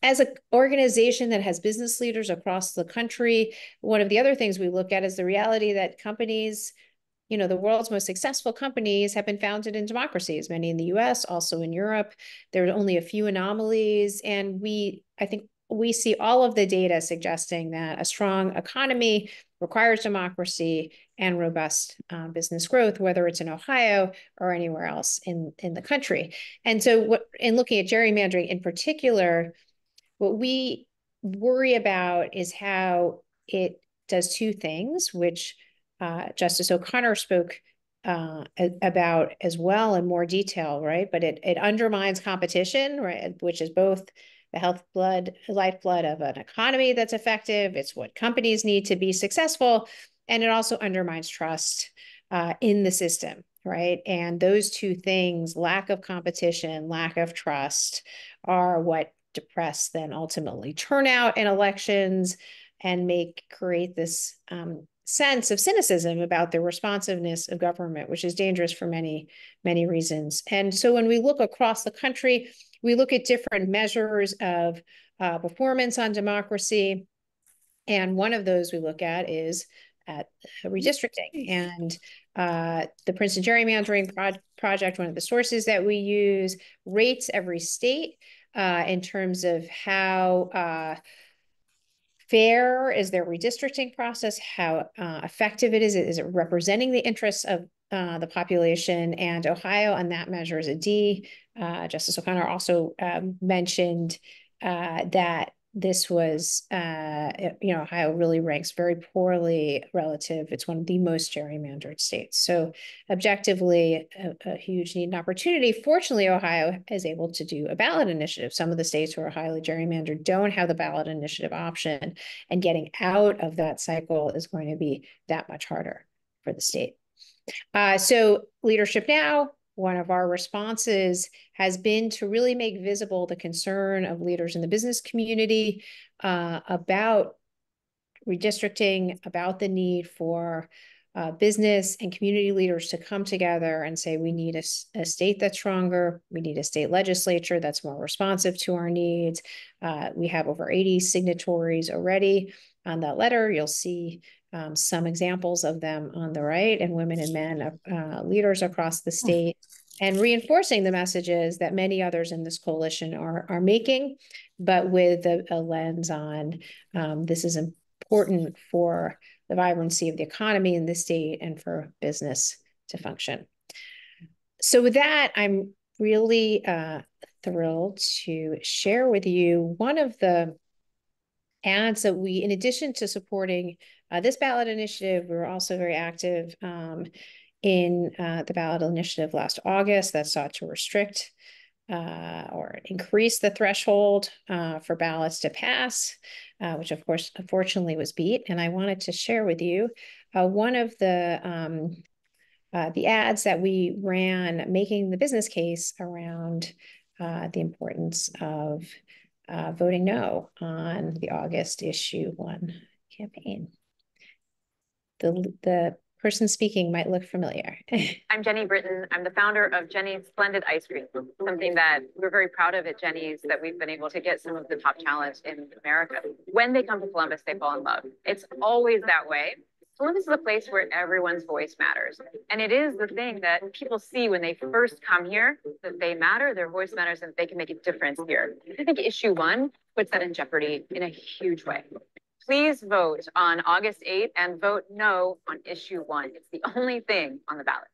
S6: As an organization that has business leaders across the country, one of the other things we look at is the reality that companies, the world's most successful companies have been founded in democracies, many in the US, also in Europe. There are only a few anomalies. And I think we see all of the data suggesting that a strong economy requires democracy and robust business growth, whether it's in Ohio or anywhere else in the country. And so in looking at gerrymandering in particular, what we worry about is how it does two things, which Justice O'Connor spoke about as well in more detail, right? But it undermines competition, right? Which is both the lifeblood of an economy that's effective. It's what companies need to be successful. And it also undermines trust in the system, right? And those two things, lack of competition, lack of trust, are what depress then ultimately turnout in elections and create this sense of cynicism about the responsiveness of government, which is dangerous for many, many reasons. And so when we look across the country, we look at different measures of performance on democracy. And one of those we look at is at redistricting. And the Princeton Gerrymandering Project, one of the sources that we use, rates every state in terms of how fair is their redistricting process, how effective it is. Is it representing the interests of the population? And Ohio on that measure is a D. Justice O'Connor also mentioned that this was, Ohio really ranks very poorly relative. It's one of the most gerrymandered states. So objectively, a huge need and opportunity. Fortunately, Ohio is able to do a ballot initiative. Some of the states who are highly gerrymandered don't have the ballot initiative option, and getting out of that cycle is going to be that much harder for the state. So Leadership Now, one of our responses has been to really make visible the concern of leaders in the business community about redistricting, about the need for business and community leaders to come together and say, we need a state that's stronger. We need a state legislature that's more responsive to our needs. We have over 80 signatories already on that letter. You'll see some examples of them on the right, and women and men leaders across the state, and reinforcing the messages that many others in this coalition are making, but with a lens on this is important for the vibrancy of the economy in the state and for business to function. So with that, I'm really thrilled to share with you one of the ads that we, in addition to supporting this ballot initiative, we were also very active in the ballot initiative last August that sought to restrict or increase the threshold for ballots to pass, which of course, unfortunately was beat. And I wanted to share with you one of the ads that we ran making the business case around the importance of voting no on the August issue 1 campaign. The person speaking might look familiar.
S7: I'm Jenny Britton. I'm the founder of Jenny's Splendid Ice Cream, something that we're very proud of at Jenny's, that we've been able to get some of the top talent in America. When they come to Columbus, they fall in love. It's always that way. Columbus is a place where everyone's voice matters. And it is the thing that people see when they first come here, that they matter, their voice matters, and they can make a difference here. I think issue 1 puts that in jeopardy in a huge way. Please vote on August 8th and vote no on issue 1. It's the only thing on the ballot.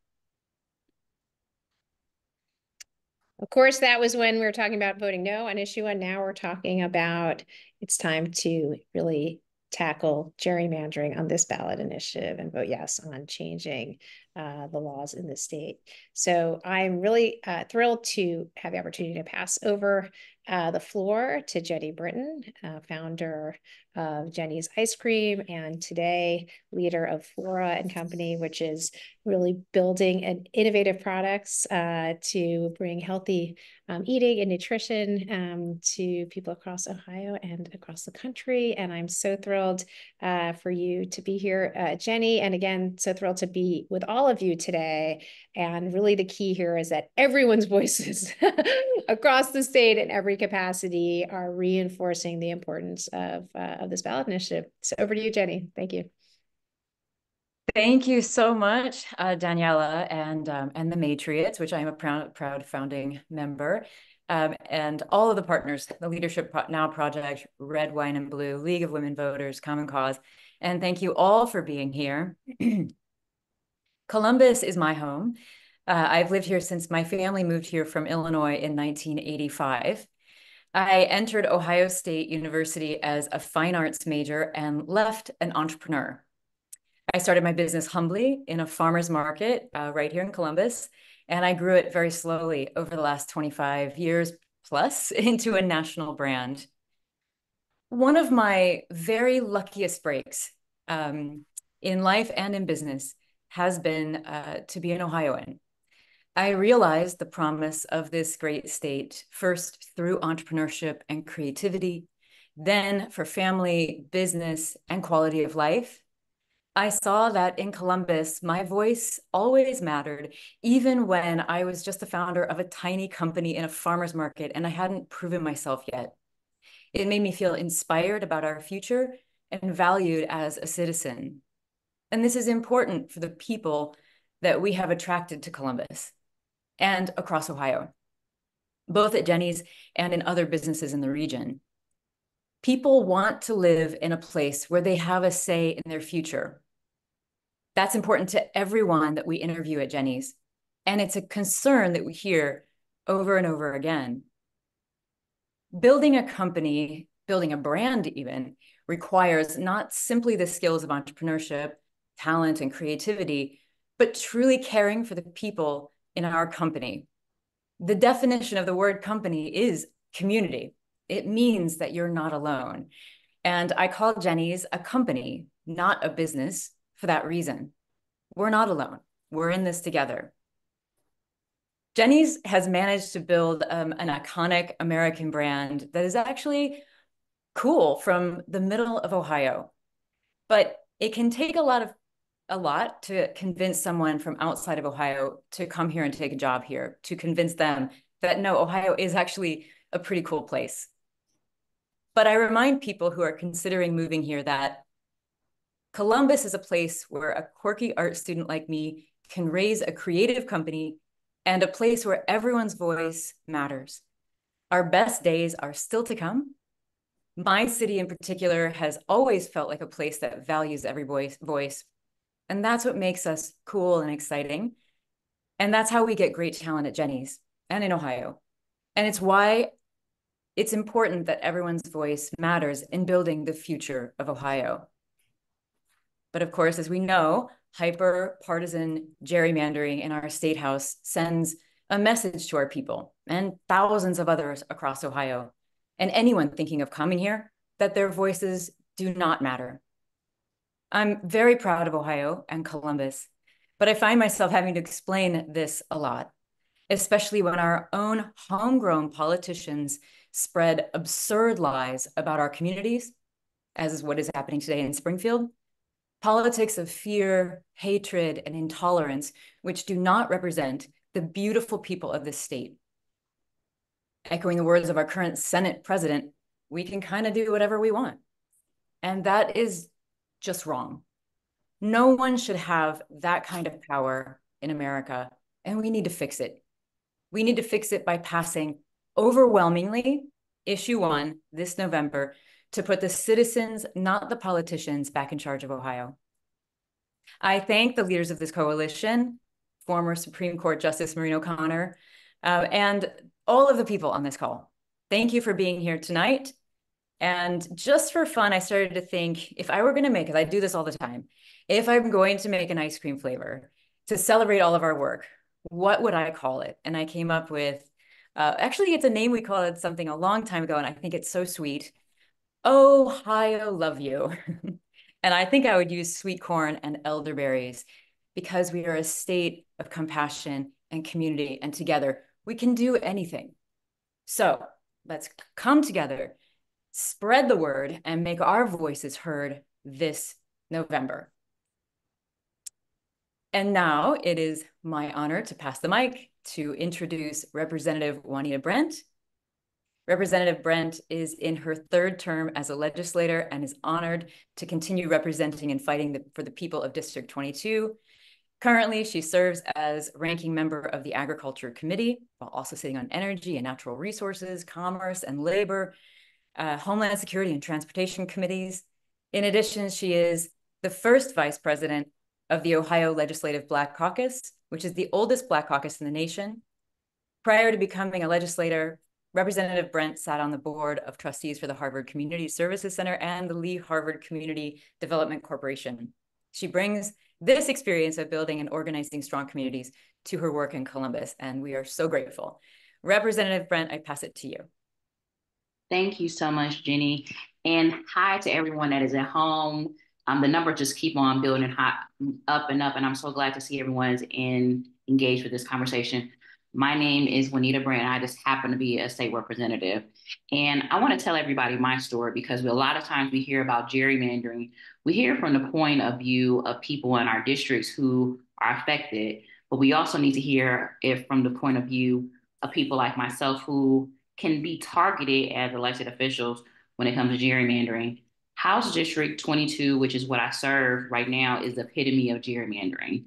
S6: Of course, that was when we were talking about voting no on issue 1. Now we're talking about it's time to really tackle gerrymandering on this ballot initiative and vote yes on changing the laws in the state. So I'm really thrilled to have the opportunity to pass over the floor to Jenny Britton, founder of Jenny's Ice Cream, and today leader of Flora and Company, which is really building an innovative products to bring healthy eating and nutrition to people across Ohio and across the country. And I'm so thrilled for you to be here, Jenny. And again, so thrilled to be with all all of you today. And really the key here is that everyone's voices across the state in every capacity are reinforcing the importance of this ballot initiative. So over to you, Jenny. Thank you.
S8: Thank you so much, Daniela and the Matriots, which I am a proud founding member, and all of the partners, the Leadership Now Project, Red, Wine, and Blue, League of Women Voters, Common Cause, and thank you all for being here. Columbus is my home. I've lived here since my family moved here from Illinois in 1985. I entered Ohio State University as a fine arts major and left an entrepreneur. I started my business humbly in a farmer's market right here in Columbus, and I grew it very slowly over the last 25 years plus into a national brand. One of my very luckiest breaks in life and in business has been to be an Ohioan. I realized the promise of this great state, first through entrepreneurship and creativity, then for family, business, and quality of life. I saw that in Columbus, my voice always mattered, even when I was just the founder of a tiny company in a farmer's market and I hadn't proven myself yet. It made me feel inspired about our future and valued as a citizen. And this is important for the people that we have attracted to Columbus and across Ohio, both at Jenny's and in other businesses in the region. People want to live in a place where they have a say in their future. That's important to everyone that we interview at Jenny's. And it's a concern that we hear over and over again. Building a company, building a brand even, requires not simply the skills of entrepreneurship, talent, and creativity, but truly caring for the people in our company. The definition of the word company is community. It means that you're not alone. And I call Jenny's a company, not a business, for that reason. We're not alone. We're in this together. Jenny's has managed to build an iconic American brand that is actually cool from the middle of Ohio. But it can take a lot to convince someone from outside of Ohio to come here and take a job here, to convince them that no, Ohio is actually a pretty cool place. But I remind people who are considering moving here that Columbus is a place where a quirky art student like me can raise a creative company and a place where everyone's voice matters. Our best days are still to come. My city in particular has always felt like a place that values every voice. And that's what makes us cool and exciting. And that's how we get great talent at Jenny's and in Ohio. And it's why it's important that everyone's voice matters in building the future of Ohio. But of course, as we know, hyper-partisan gerrymandering in our state house sends a message to our people and thousands of others across Ohio, and anyone thinking of coming here, that their voices do not matter. I'm very proud of Ohio and Columbus, but I find myself having to explain this a lot, especially when our own homegrown politicians spread absurd lies about our communities, as is what is happening today in Springfield. Politics of fear, hatred, and intolerance, which do not represent the beautiful people of this state. Echoing the words of our current Senate president, we can kind of do whatever we want. And that is just wrong. No one should have that kind of power in America, and we need to fix it. We need to fix it by passing overwhelmingly issue 1 this November to put the citizens, not the politicians, back in charge of Ohio. I thank the leaders of this coalition, former Supreme Court Justice Maureen O'Connor, and all of the people on this call. Thank you for being here tonight. And just for fun, I started to think, if I were going to make, because I do this all the time, if I'm going to make an ice cream flavor to celebrate all of our work, what would I call it? And I came up with, actually, it's a name we called it something a long time ago, and I think it's so sweet. Ohio, love you. And I think I would use sweet corn and elderberries because we are a state of compassion and community, and together we can do anything. So let's come together, spread the word, and make our voices heard this November. And now it is my honor to pass the mic to introduce Representative Juanita Brent. Representative Brent is in her third term as a legislator and is honored to continue representing and fighting for the people of District 22. Currently, she serves as ranking member of the Agriculture Committee, while also sitting on Energy and Natural Resources, Commerce and Labor, Homeland Security and Transportation Committees. In addition, she is the first vice president of the Ohio Legislative Black Caucus, which is the oldest Black caucus in the nation. Prior to becoming a legislator, Representative Brent sat on the board of trustees for the Harvard Community Services Center and the Lee Harvard Community Development Corporation. She brings this experience of building and organizing strong communities to her work in Columbus, and we are so grateful. Representative Brent, I pass it to you.
S9: Thank you so much, Jenny. And hi to everyone that is at home. The numbers just keep on building up and up, and I'm so glad to see everyone is engaged with this conversation. My name is Juanita Brand. I just happen to be a state representative. And I want to tell everybody my story because a lot of times we hear about gerrymandering. We hear from the point of view of people in our districts who are affected, but we also need to hear it from the point of view of people like myself who can be targeted as elected officials when it comes to gerrymandering. House District 22, which is what I serve right now, is the epitome of gerrymandering.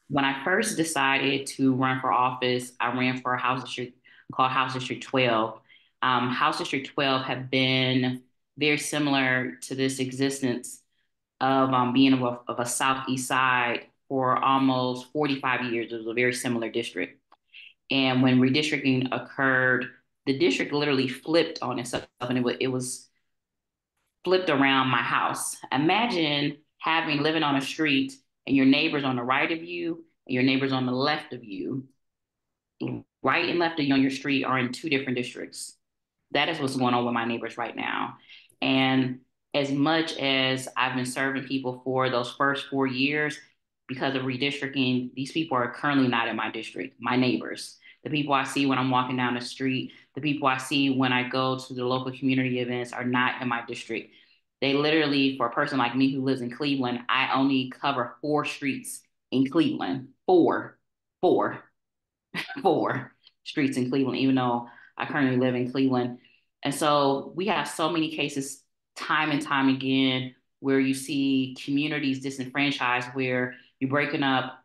S9: When I first decided to run for office, I ran for a House District called House District 12. House District 12 have been very similar to this existence of being of a Southeast side for almost 45 years. It was a very similar district. And when redistricting occurred, the district literally flipped on itself, and it was flipped around my house. Imagine living on a street and your neighbors on the right of you and your neighbors on the left of you. Right and left of you on your street are in two different districts. That is what's going on with my neighbors right now. And as much as I've been serving people for those first 4 years, because of redistricting, these people are currently not in my district, my neighbors. The people I see when I'm walking down the street, the people I see when I go to the local community events are not in my district. They literally, for a person like me who lives in Cleveland, I only cover 4 streets in Cleveland. Four streets in Cleveland, even though I currently live in Cleveland. And so we have so many cases time and time again where you see communities disenfranchised, where you're breaking up,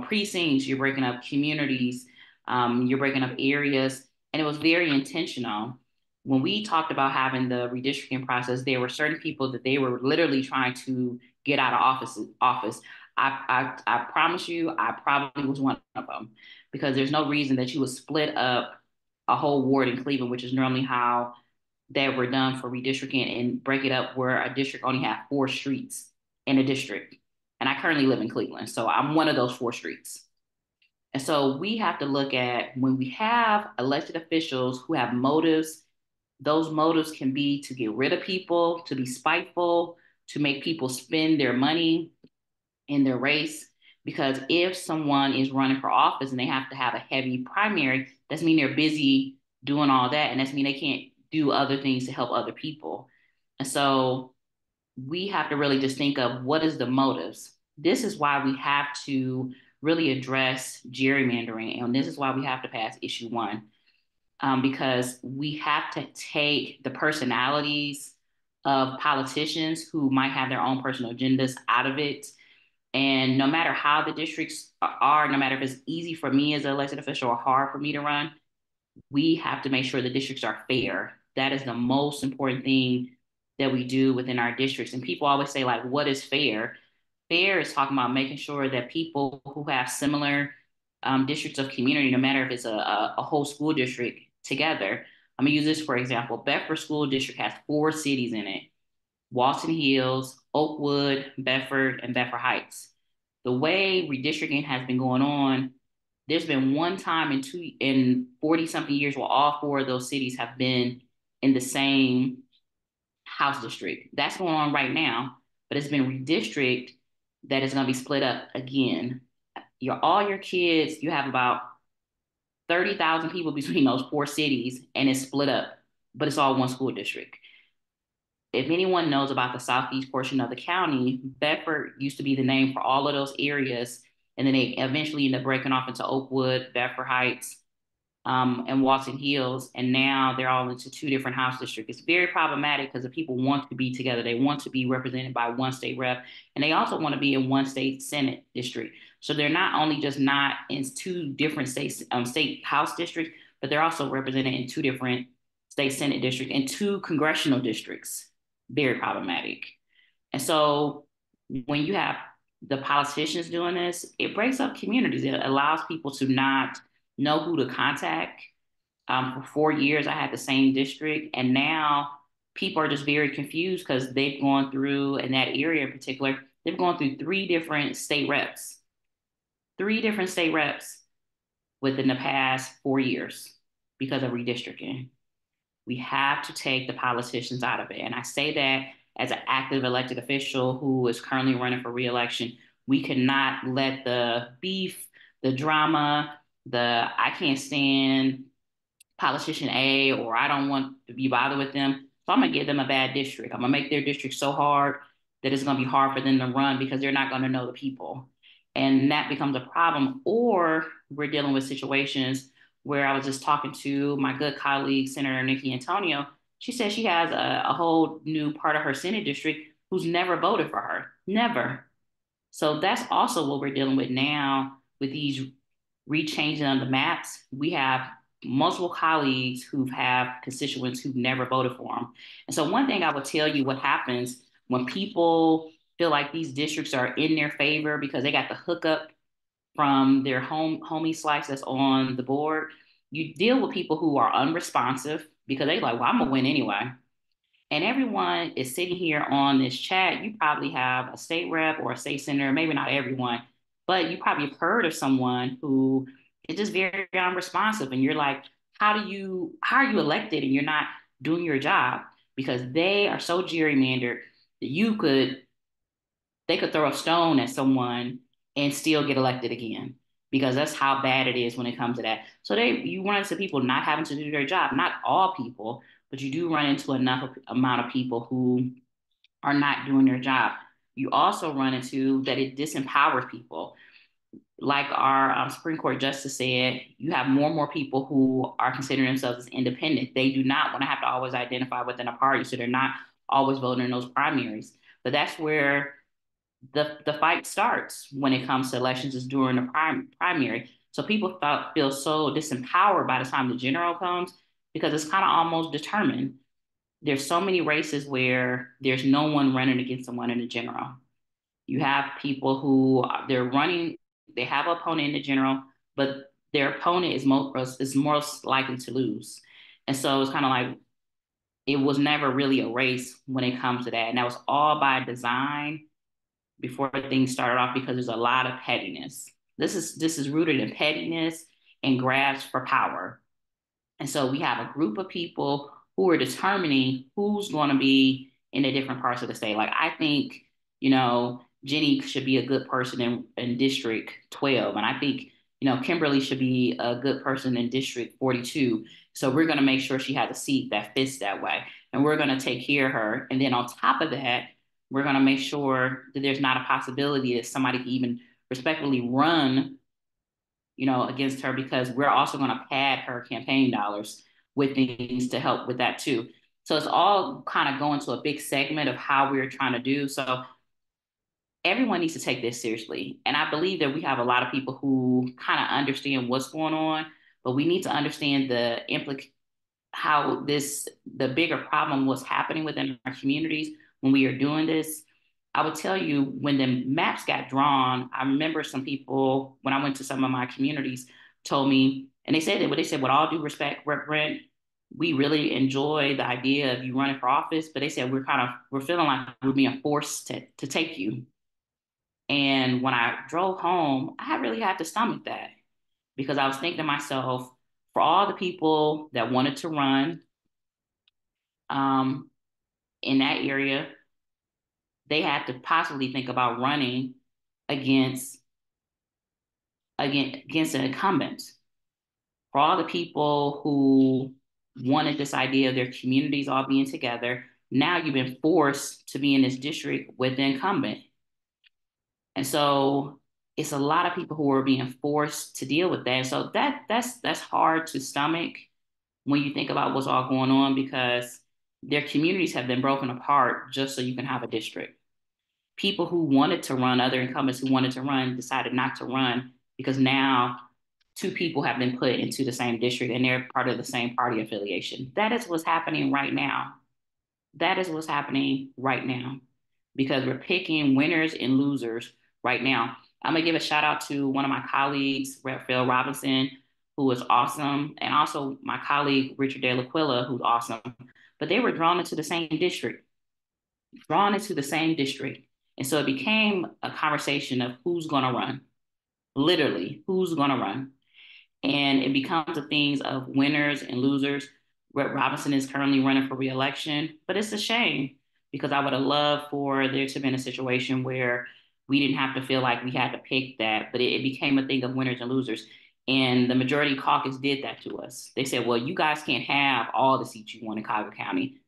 S9: precincts, you're breaking up communities, you're breaking up areas. And it was very intentional. When we talked about having the redistricting process, there were certain people that they were literally trying to get out of office. I promise you, I probably was one of them, because there's no reason that you would split up a whole ward in Cleveland, which is normally how they were done for redistricting, and break it up where a district only had 4 streets in a district. And I currently live in Cleveland, so I'm one of those 4 streets. And so we have to look at, when we have elected officials who have motives, those motives can be to get rid of people, to be spiteful, to make people spend their money in their race. Because if someone is running for office and they have to have a heavy primary, that's mean they're busy doing all that. And that's mean they can't do other things to help other people. And so we have to really just think of what is the motives. This is why we have to really address gerrymandering. And this is why we have to pass issue 1. Because we have to take the personalities of politicians who might have their own personal agendas out of it. And no matter how the districts are, no matter if it's easy for me as an elected official or hard for me to run, we have to make sure the districts are fair. That is the most important thing that we do within our districts. And people always say, like, what is fair? Fair is talking about making sure that people who have similar districts of community, no matter if it's a whole school district together. I'm gonna use this for example. Bedford School District has 4 cities in it: Walton Hills, Oakwood, Bedford, and Bedford Heights. The way redistricting has been going on, there's been one time in 40 something years where all 4 of those cities have been in the same house district. That's going on right now, but it's been redistricted that is going to be split up again. All your kids, you have about 30,000 people between those 4 cities, and it's split up, but it's all one school district. If anyone knows about the southeast portion of the county, Bedford used to be the name for all of those areas. And then they eventually end up breaking off into Oakwood, Bedford Heights, and Walton Hills. And now they're all into two different House districts. It's very problematic because the people want to be together. They want to be represented by one state rep, and they also want to be in one state Senate district. So they're not only just not in two different state House districts, but they're also represented in two different state Senate districts and two congressional districts. Very problematic. And so when you have the politicians doing this, it breaks up communities. It allows people to not know who to contact. For 4 years, I had the same district, and now people are just very confused because they've gone through, in that area in particular, they've gone through three different state reps within the past 4 years because of redistricting. We have to take the politicians out of it. And I say that as an active elected official who is currently running for reelection. We cannot let the beef, the drama, I can't stand politician A, or I don't want to be bothered with them. So I'm gonna give them a bad district. I'm gonna make their district so hard that it's gonna be hard for them to run because they're not gonna know the people. And that becomes a problem. Or we're dealing with situations where I was just talking to my good colleague, Senator Nikki Antonio. She said she has a whole new part of her Senate district who's never voted for her. Never. So that's also what we're dealing with now with these rechanging on the maps. We have multiple colleagues who have constituents who've never voted for them. And so one thing I will tell you what happens when people feel like these districts are in their favor because they got the hookup from their homie slice that's on the board. You deal with people who are unresponsive because they like, well, I'm gonna win anyway. And everyone is sitting here on this chat. You probably have a state rep or a state senator, maybe not everyone, but you probably have heard of someone who is just very unresponsive. And you're like, how are you elected and you're not doing your job? Because they are so gerrymandered that they could throw a stone at someone and still get elected again. Because that's how bad it is when it comes to that. So you run into people not having to do their job. Not all people, but you do run into enough amount of people who are not doing their job. You also run into that it disempowers people. Like our Supreme Court justice said, you have more and more people who are considering themselves as independent. They do not want to have to always identify within a party, so they're not always voting in those primaries. But that's where the fight starts when it comes to elections is during the primary. So people feel so disempowered by the time the general comes because it's kind of almost determined. There's so many races where there's no one running against someone in the general. You have people who they're running, they have an opponent in the general, but their opponent is most likely to lose. And so it's kind of like it was never really a race when it comes to that. And that was all by design before things started off because there's a lot of pettiness. This is rooted in pettiness and grasp for power. And so we have a group of people who are determining who's going to be in the different parts of the state. Like I think, Jenny should be a good person in District 12. And I think, Kimberly should be a good person in District 42. So we're going to make sure she has a seat that fits that way. And we're going to take care of her. And then on top of that, we're going to make sure that there's not a possibility that somebody can even respectfully run, against her because we're also going to pad her campaign dollars with things to help with that too. So it's all kind of going to a big segment of how we're trying to do. So everyone needs to take this seriously. And I believe that we have a lot of people who kind of understand what's going on, but we need to understand how the bigger problem was happening within our communities when we are doing this. I would tell you when the maps got drawn, I remember some people, when I went to some of my communities, told me, and they said that, but they said, with all due respect, Rep. Brent, we really enjoy the idea of you running for office, but they said we're feeling like we're being forced to take you. And when I drove home, I really had to stomach that because I was thinking to myself, for all the people that wanted to run in that area, they had to possibly think about running against an incumbent. For all the people who wanted this idea of their communities all being together, now you've been forced to be in this district with the incumbent. And so it's a lot of people who are being forced to deal with that. So that's hard to stomach when you think about what's all going on, because their communities have been broken apart just so you can have a district. People who wanted to run, other incumbents who wanted to run, decided not to run because now two people have been put into the same district and they're part of the same party affiliation. That is what's happening right now. That is what's happening right now, because we're picking winners and losers right now. I'm gonna give a shout out to one of my colleagues, Raphael Robinson, who is awesome, and also my colleague Richard De La Quilla, who's awesome. But they were drawn into the same district, drawn into the same district, and so it became a conversation of who's gonna run, literally who's gonna run, and it becomes a thing of winners and losers. Brett Robinson is currently running for reelection, but it's a shame because I would have loved for there to have been a situation where we didn't have to feel like we had to pick that, but it became a thing of winners and losers. And the majority caucus did that to us. They said, well, you guys can't have all the seats you want in Cuyahoga County.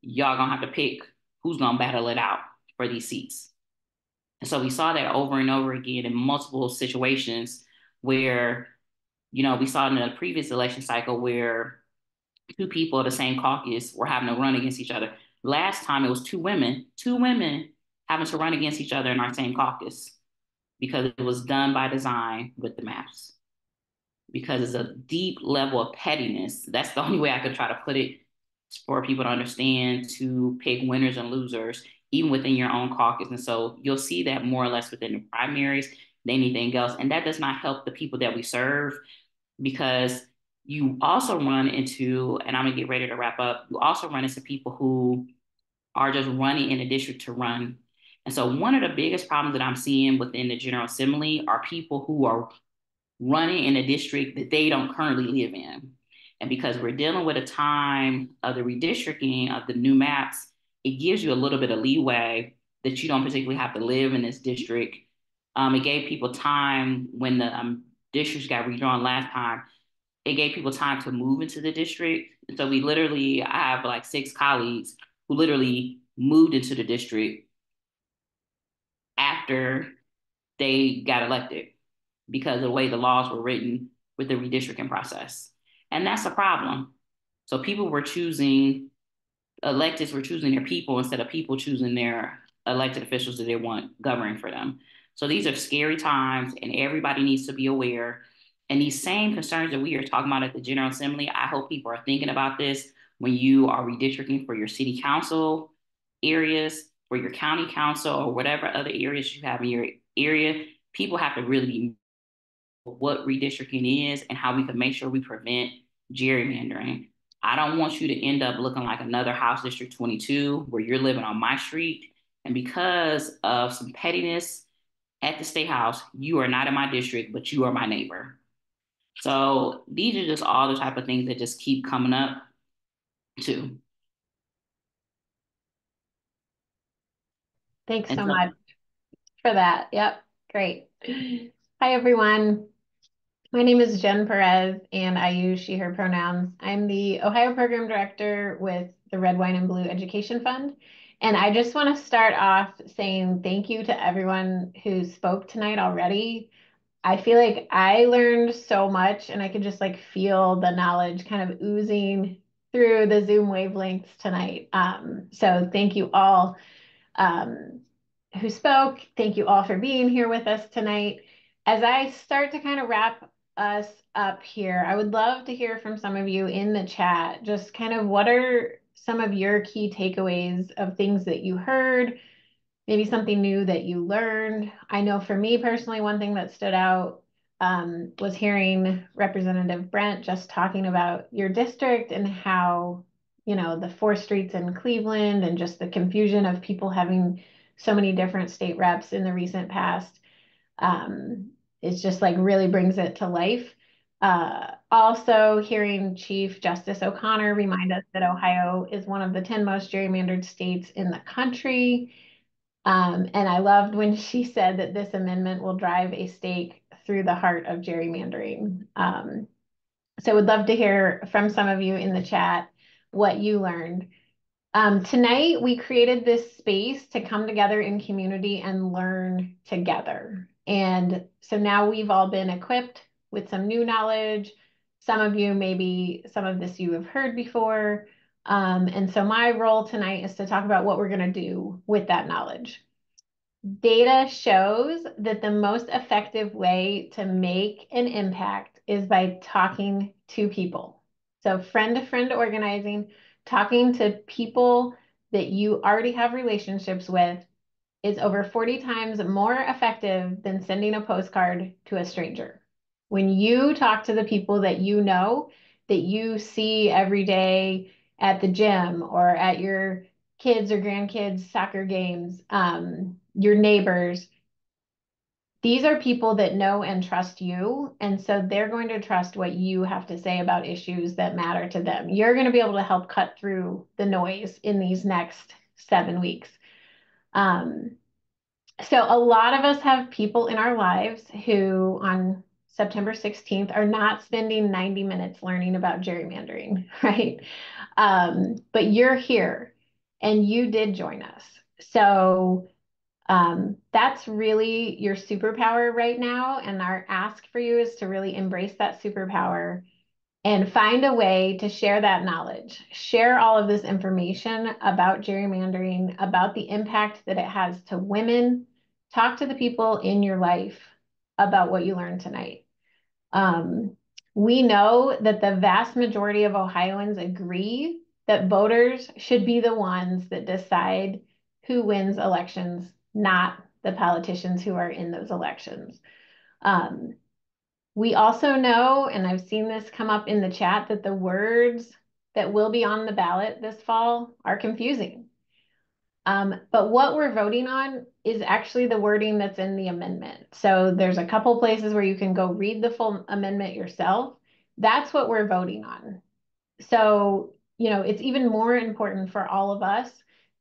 S9: Y'all gonna have to pick who's gonna battle it out for these seats. And so we saw that over and over again in multiple situations where, we saw in the previous election cycle where two people of the same caucus were having to run against each other. Last time it was two women having to run against each other in our same caucus because it was done by design with the maps. Because it's a deep level of pettiness. That's the only way I could try to put it for people to understand, to pick winners and losers, even within your own caucus. And so you'll see that more or less within the primaries than anything else. And that does not help the people that we serve, because you also run into, and I'm gonna get ready to wrap up, you also run into people who are just running in a district to run. And so one of the biggest problems that I'm seeing within the General Assembly are people who are running in a district that they don't currently live in. And because we're dealing with a time of the redistricting of the new maps, it gives you a little bit of leeway that you don't particularly have to live in this district. It gave people time when the districts got redrawn last time. It gave people time to move into the district. So I have like 6 colleagues who literally moved into the district after they got elected because of the way the laws were written with the redistricting process. And that's a problem. So electeds were choosing their people instead of people choosing their elected officials that they want governing for them. So these are scary times and everybody needs to be aware. And these same concerns that we are talking about at the General Assembly, I hope people are thinking about this when you are redistricting for your city council areas, for your county council, or whatever other areas you have in your area. People have to really be what redistricting is and how we can make sure we prevent gerrymandering. I don't want you to end up looking like another House District 22 where you're living on my street. And because of some pettiness at the State House, you are not in my district, but you are my neighbor. So these are just all the type of things that just keep coming up too.
S2: Thanks
S9: And
S2: so
S9: so,
S2: much for that. Yep, great. Hi, everyone. My name is Jen Perez, and I use she, her pronouns. I'm the Ohio Program Director with the Red, Wine, and Blue Education Fund. And I just want to start off saying thank you to everyone who spoke tonight already. I feel like I learned so much, and I could just like feel the knowledge kind of oozing through the Zoom wavelengths tonight. So thank you all um, who spoke. Thank you all for being here with us tonight. As I start to kind of wrap us up here, I would love to hear from some of you in the chat, just kind of what are some of your key takeaways of things that you heard, maybe something new that you learned. I know for me personally, one thing that stood out was hearing Representative Brent just talking about your district and how, the 4 streets in Cleveland and just the confusion of people having so many different state reps in the recent past. It's just like really brings it to life. Also hearing Chief Justice O'Connor remind us that Ohio is one of the 10 most gerrymandered states in the country. And I loved when she said that this amendment will drive a stake through the heart of gerrymandering. So would love to hear from some of you in the chat what you learned. Tonight, we created this space to come together in community and learn together. And so now we've all been equipped with some new knowledge. Some of you, maybe some of this you have heard before. And so my role tonight is to talk about what we're going to do with that knowledge. Data shows that the most effective way to make an impact is by talking to people. So friend-to-friend organizing, talking to people that you already have relationships with is over 40 times more effective than sending a postcard to a stranger. When you talk to the people that you see every day at the gym or at your kids or grandkids' soccer games, your neighbors, these are people that know and trust you. And so they're going to trust what you have to say about issues that matter to them. You're going to be able to help cut through the noise in these next 7 weeks. So a lot of us have people in our lives who on September 16th are not spending 90 minutes learning about gerrymandering, right? But you're here and you did join us. So that's really your superpower right now. And our ask for you is to really embrace that superpower and find a way to share that knowledge. Share all of this information about gerrymandering, about the impact that it has to women. Talk to the people in your life about what you learned tonight. We know that the vast majority of Ohioans agree that voters should be the ones that decide who wins elections, not the politicians who are in those elections. We also know, and I've seen this come up in the chat, that the words that will be on the ballot this fall are confusing. But what we're voting on is actually the wording that's in the amendment. So there's a couple places where you can go read the full amendment yourself. That's what we're voting on. So, it's even more important for all of us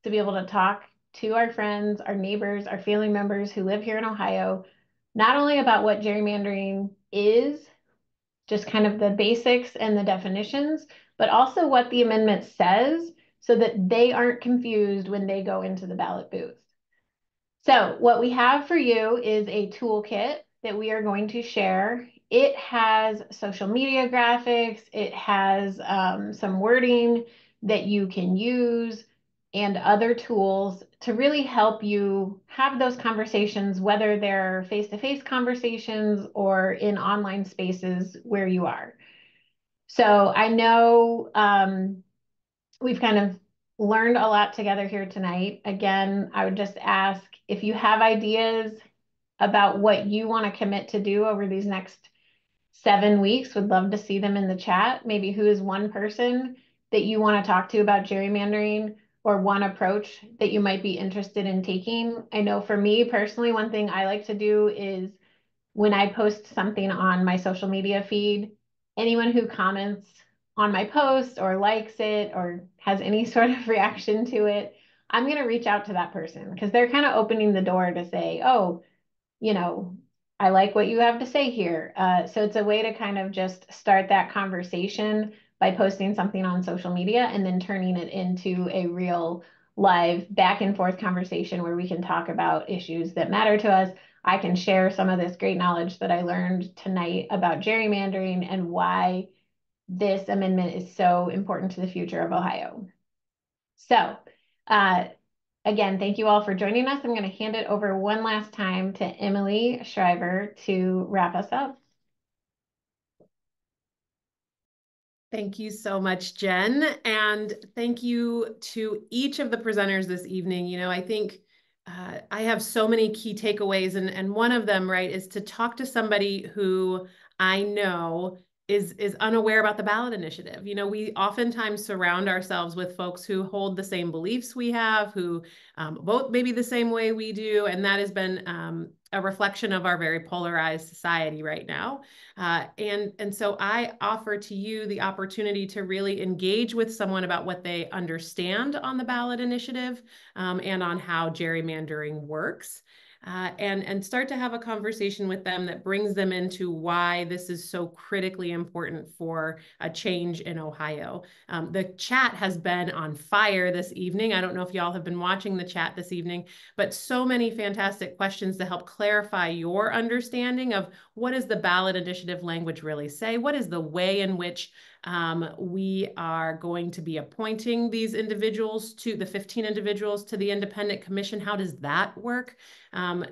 S2: to be able to talk to our friends, our neighbors, our family members who live here in Ohio, not only about what gerrymandering is, just kind of the basics and the definitions, but also what the amendment says so that they aren't confused when they go into the ballot booth. So what we have for you is a toolkit that we are going to share. It has social media graphics. It has some wording that you can use and other tools to really help you have those conversations, whether they're face-to-face conversations or in online spaces where you are. So I know we've kind of learned a lot together here tonight. Again, I would just ask if you have ideas about what you want to commit to do over these next 7 weeks, would love to see them in the chat. Maybe who is one person that you want to talk to about gerrymandering or one approach that you might be interested in taking. I know for me personally, one thing I like to do is when I post something on my social media feed, anyone who comments on my post or likes it or has any sort of reaction to it, I'm going to reach out to that person because they're kind of opening the door to say, oh, I like what you have to say here. So it's a way to kind of just start that conversation by posting something on social media and then turning it into a real live back and forth conversation where we can talk about issues that matter to us. I can share some of this great knowledge that I learned tonight about gerrymandering and why this amendment is so important to the future of Ohio. So, again, thank you all for joining us. I'm going to hand it over one last time to Emily Shriver to wrap us up.
S1: Thank you so much, Jen. And thank you to each of the presenters this evening. I think I have so many key takeaways, and one of them, right, is to talk to somebody who I know is unaware about the ballot initiative. We oftentimes surround ourselves with folks who hold the same beliefs we have, who vote maybe the same way we do, and that has been a reflection of our very polarized society right now. And so I offer to you the opportunity to really engage with someone about what they understand on the ballot initiative and on how gerrymandering works. and start to have a conversation with them that brings them into why this is so critically important for a change in Ohio. The chat has been on fire this evening. I don't know if y'all have been watching the chat this evening, but so many fantastic questions to help clarify your understanding of what does the ballot initiative language really say? What is the way in which we are going to be appointing these individuals, to the 15 individuals, to the independent commission? How does that work?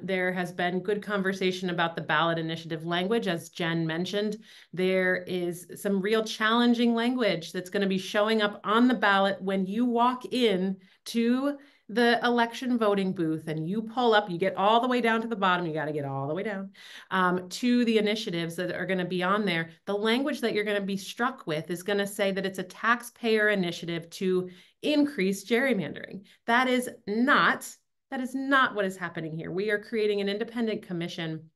S1: There has been good conversation about the ballot initiative language. As Jen mentioned, there is some real challenging language that's going to be showing up on the ballot when you walk in to the election voting booth and you pull up, you get all the way down to the bottom, you got to get all the way down to the initiatives that are going to be on there. The language that you're going to be struck with is going to say that it's a taxpayer initiative to increase gerrymandering. That is not what is happening here. We are creating an independent commission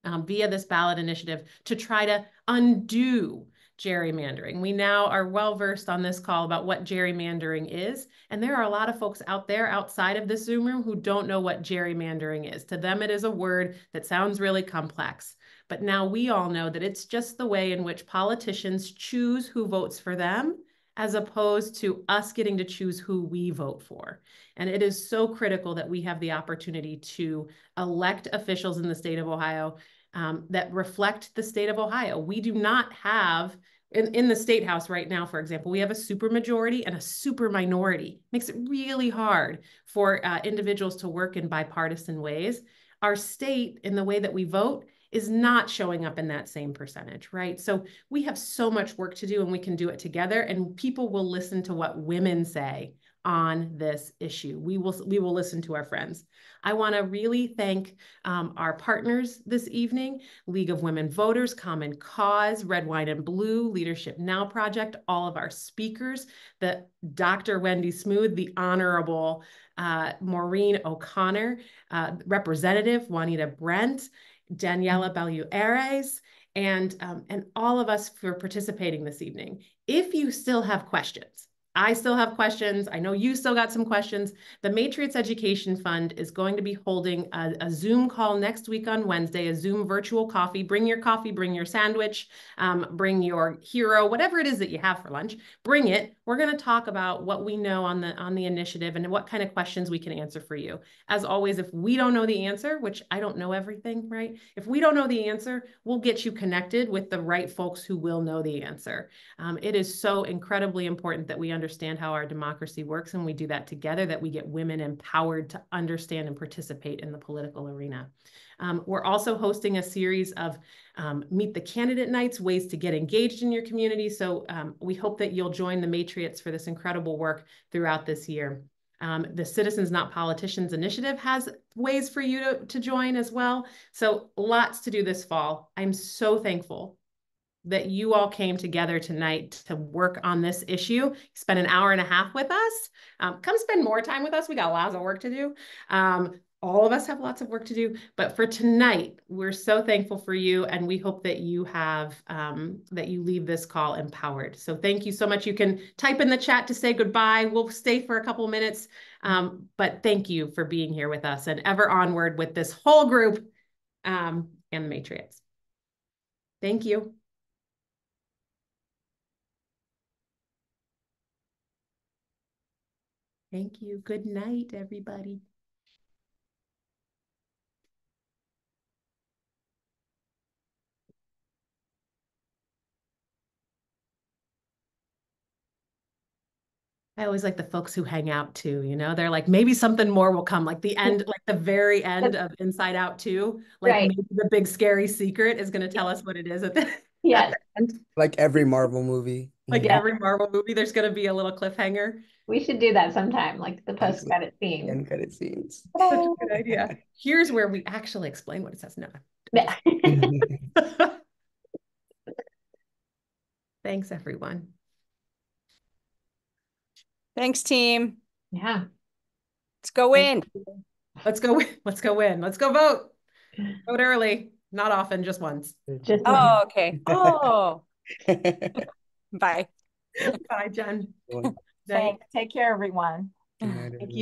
S1: via this ballot initiative to try to undo gerrymandering. We now are well versed on this call about what gerrymandering is, and there are a lot of folks out there outside of this Zoom room who don't know what gerrymandering is. To them, it is a word that sounds really complex, but now we all know that it's just the way in which politicians choose who votes for them, as opposed to us getting to choose who we vote for. And it is so critical that we have the opportunity to elect officials in the state of Ohio that reflect the state of Ohio. We do not have, in the state house right now, for example, we have a super majority and a super minority. It makes it really hard for individuals to work in bipartisan ways. Our state, in the way that we vote, is not showing up in that same percentage, right? So we have so much work to do, and we can do it together, and people will listen to what women say on this issue. We will listen to our friends. I want to really thank our partners this evening: League of Women Voters, Common Cause, Red, Wine, and Blue, Leadership Now Project, all of our speakers, the Dr. Wendy Smoot, the Honorable Maureen O'Connor, Representative Juanita Brent, Daniela Balueres, and all of us for participating this evening. If you still have questions, I still have questions. I know you still got some questions. The Matriots Education Fund is going to be holding a Zoom call next week on Wednesday, a Zoom virtual coffee. Bring your sandwich, bring your hero, whatever it is that you have for lunch, bring it. We're going to talk about what we know on the initiative and what kind of questions we can answer for you. As always, if we don't know the answer, which I don't know everything, right? If we don't know the answer, we'll get you connected with the right folks who will know the answer. It is so incredibly important that we understand how our democracy works, and we do that together, that we get women empowered to understand and participate in the political arena. We're also hosting a series of Meet the Candidate Nights, ways to get engaged in your community. So we hope that you'll join the Matriots for this incredible work throughout this year. The Citizens Not Politicians initiative has ways for you to join as well. So lots to do this fall. I'm so thankful that you all came together tonight to work on this issue. Spend an hour and a half with us. Come spend more time with us. We got lots of work to do. All of us have lots of work to do, but for tonight, we're so thankful for you, and we hope that you have, that you leave this call empowered. So thank you so much. You can type in the chat to say goodbye. We'll stay for a couple minutes, but thank you for being here with us, and ever onward with this whole group and the Matriots. Thank you. Thank you. Good night, everybody. I always like the folks who hang out too, you know, they're like, maybe something more will come, like the end, like the very end of Inside Out 2, like
S2: right.
S1: maybe the big scary secret is going to tell us what it is at the,
S2: yes.
S1: at the end.
S10: Like every Marvel movie.
S1: Like every Marvel movie, there's going to be a little cliffhanger.
S2: We should do that sometime, like the post-credit scene.
S10: End credit scenes.
S1: Such a good idea. Here's where we actually explain what it says. No. Thanks, everyone.
S3: Thanks, team.
S2: Yeah.
S3: Let's go in.
S1: Let's go win. Let's go win. Let's go vote. Vote early. Not often, just once.
S2: Just
S3: oh, okay. Oh. Bye.
S1: Bye, Jen.
S4: Thanks. Take care, everyone.
S10: Good night,
S1: Thank you.